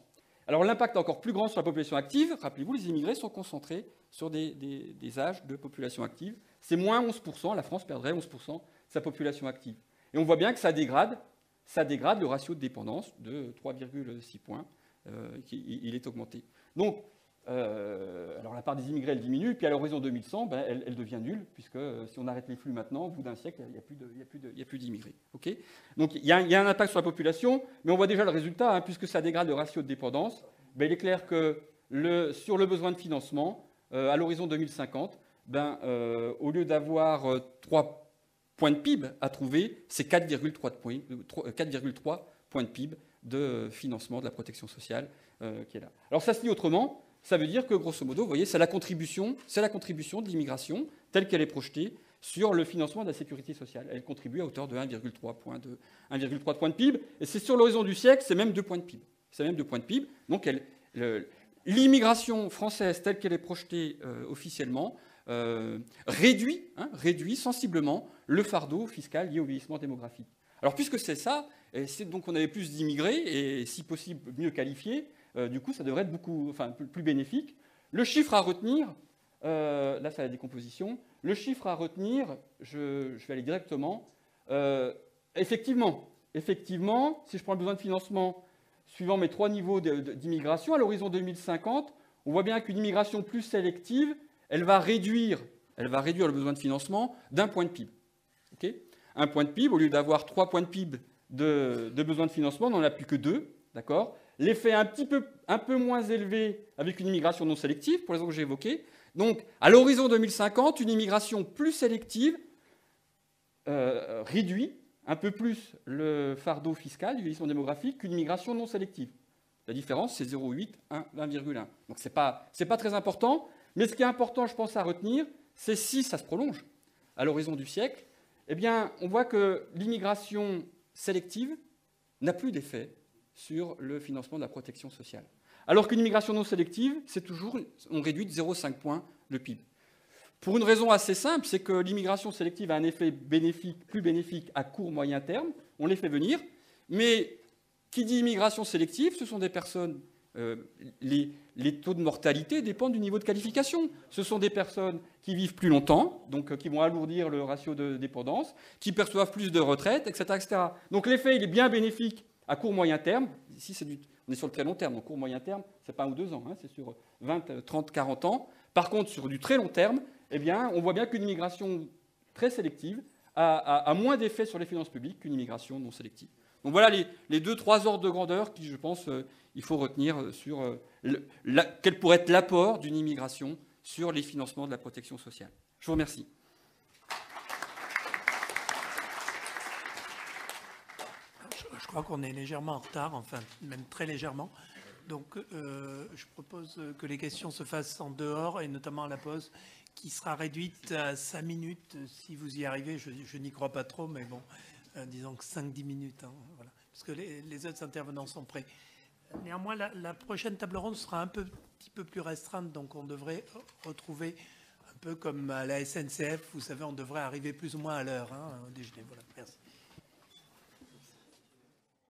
Alors l'impact est encore plus grand sur la population active. Rappelez-vous, les immigrés sont concentrés sur des âges de population active. C'est moins 11%, la France perdrait 11% de sa population active. Et on voit bien que ça dégrade le ratio de dépendance de 3,6 points. Il est augmenté. Donc, alors la part des immigrés, elle diminue, puis à l'horizon 2100, elle devient nulle, puisque si on arrête les flux maintenant, au bout d'un siècle, il n'y a plus d'immigrés. Okay, donc il y a un impact sur la population, mais on voit déjà le résultat, hein, puisque ça dégrade le ratio de dépendance. Il est clair que sur le besoin de financement, à l'horizon 2050, au lieu d'avoir 3 points de PIB à trouver, c'est 4,3 points de PIB de financement de la protection sociale qui est là. Alors ça se lit autrement. Ça veut dire que, grosso modo, vous voyez, c'est la contribution de l'immigration telle qu'elle est projetée sur le financement de la sécurité sociale. Elle contribue à hauteur de 1,3 points de PIB. Et c'est sur l'horizon du siècle, c'est même 2 points de PIB. Donc l'immigration française telle qu'elle est projetée officiellement réduit sensiblement le fardeau fiscal lié au vieillissement démographique. Alors puisque c'est ça, c'est donc on avait plus d'immigrés et si possible mieux qualifiés, du coup ça devrait être plus bénéfique. Le chiffre à retenir, là c'est la décomposition, le chiffre à retenir, je vais aller directement, effectivement, si je prends le besoin de financement suivant mes 3 niveaux d'immigration, à l'horizon 2050, on voit bien qu'une immigration plus sélective, elle va réduire le besoin de financement d'1 point de PIB. Okay, 1 point de PIB, au lieu d'avoir 3 points de PIB de besoin de financement, on n'en a plus que 2. D'accord ? L'effet est un peu moins élevé avec une immigration non sélective, pour les raisons que j'ai évoquées. Donc, à l'horizon 2050, une immigration plus sélective réduit un peu plus le fardeau fiscal du vieillissement démographique qu'une immigration non sélective. La différence, c'est 0,8, 1,1. Donc, c'est pas très important. Mais ce qui est important, je pense, à retenir, c'est si ça se prolonge à l'horizon du siècle, eh bien, on voit que l'immigration sélective n'a plus d'effet sur le financement de la protection sociale. Alors qu'une immigration non sélective, on réduit de 0,5 points le PIB. Pour une raison assez simple, c'est que l'immigration sélective a un effet plus bénéfique à court, moyen terme, on les fait venir, mais qui dit immigration sélective, ce sont des personnes, les taux de mortalité dépendent du niveau de qualification. Ce sont des personnes qui vivent plus longtemps, donc qui vont alourdir le ratio de dépendance, qui perçoivent plus de retraite, etc., etc. Donc l'effet, il est bien bénéfique à court, moyen terme. Ici, on est sur le très long terme. Donc court, moyen terme, ce n'est pas 1 ou 2 ans, hein, c'est sur 20, 30, 40 ans. Par contre, sur du très long terme, eh bien, on voit bien qu'une immigration très sélective a moins d'effet sur les finances publiques qu'une immigration non sélective. Donc voilà les 2-3 ordres de grandeur qui, je pense, il faut retenir sur quel pourrait être l'apport d'une immigration sur les financements de la protection sociale. Je vous remercie. Je crois qu'on est légèrement en retard, enfin même très légèrement. Donc je propose que les questions se fassent en dehors et notamment à la pause qui sera réduite à 5 minutes si vous y arrivez. Je n'y crois pas trop, mais bon, disons que 5-10 minutes, hein, voilà, parce que les autres intervenants sont prêts. Néanmoins, la prochaine table ronde sera un petit peu plus restreinte, donc on devrait retrouver un peu comme à la SNCF, vous savez, on devrait arriver plus ou moins à l'heure, hein, au déjeuner. Voilà, merci.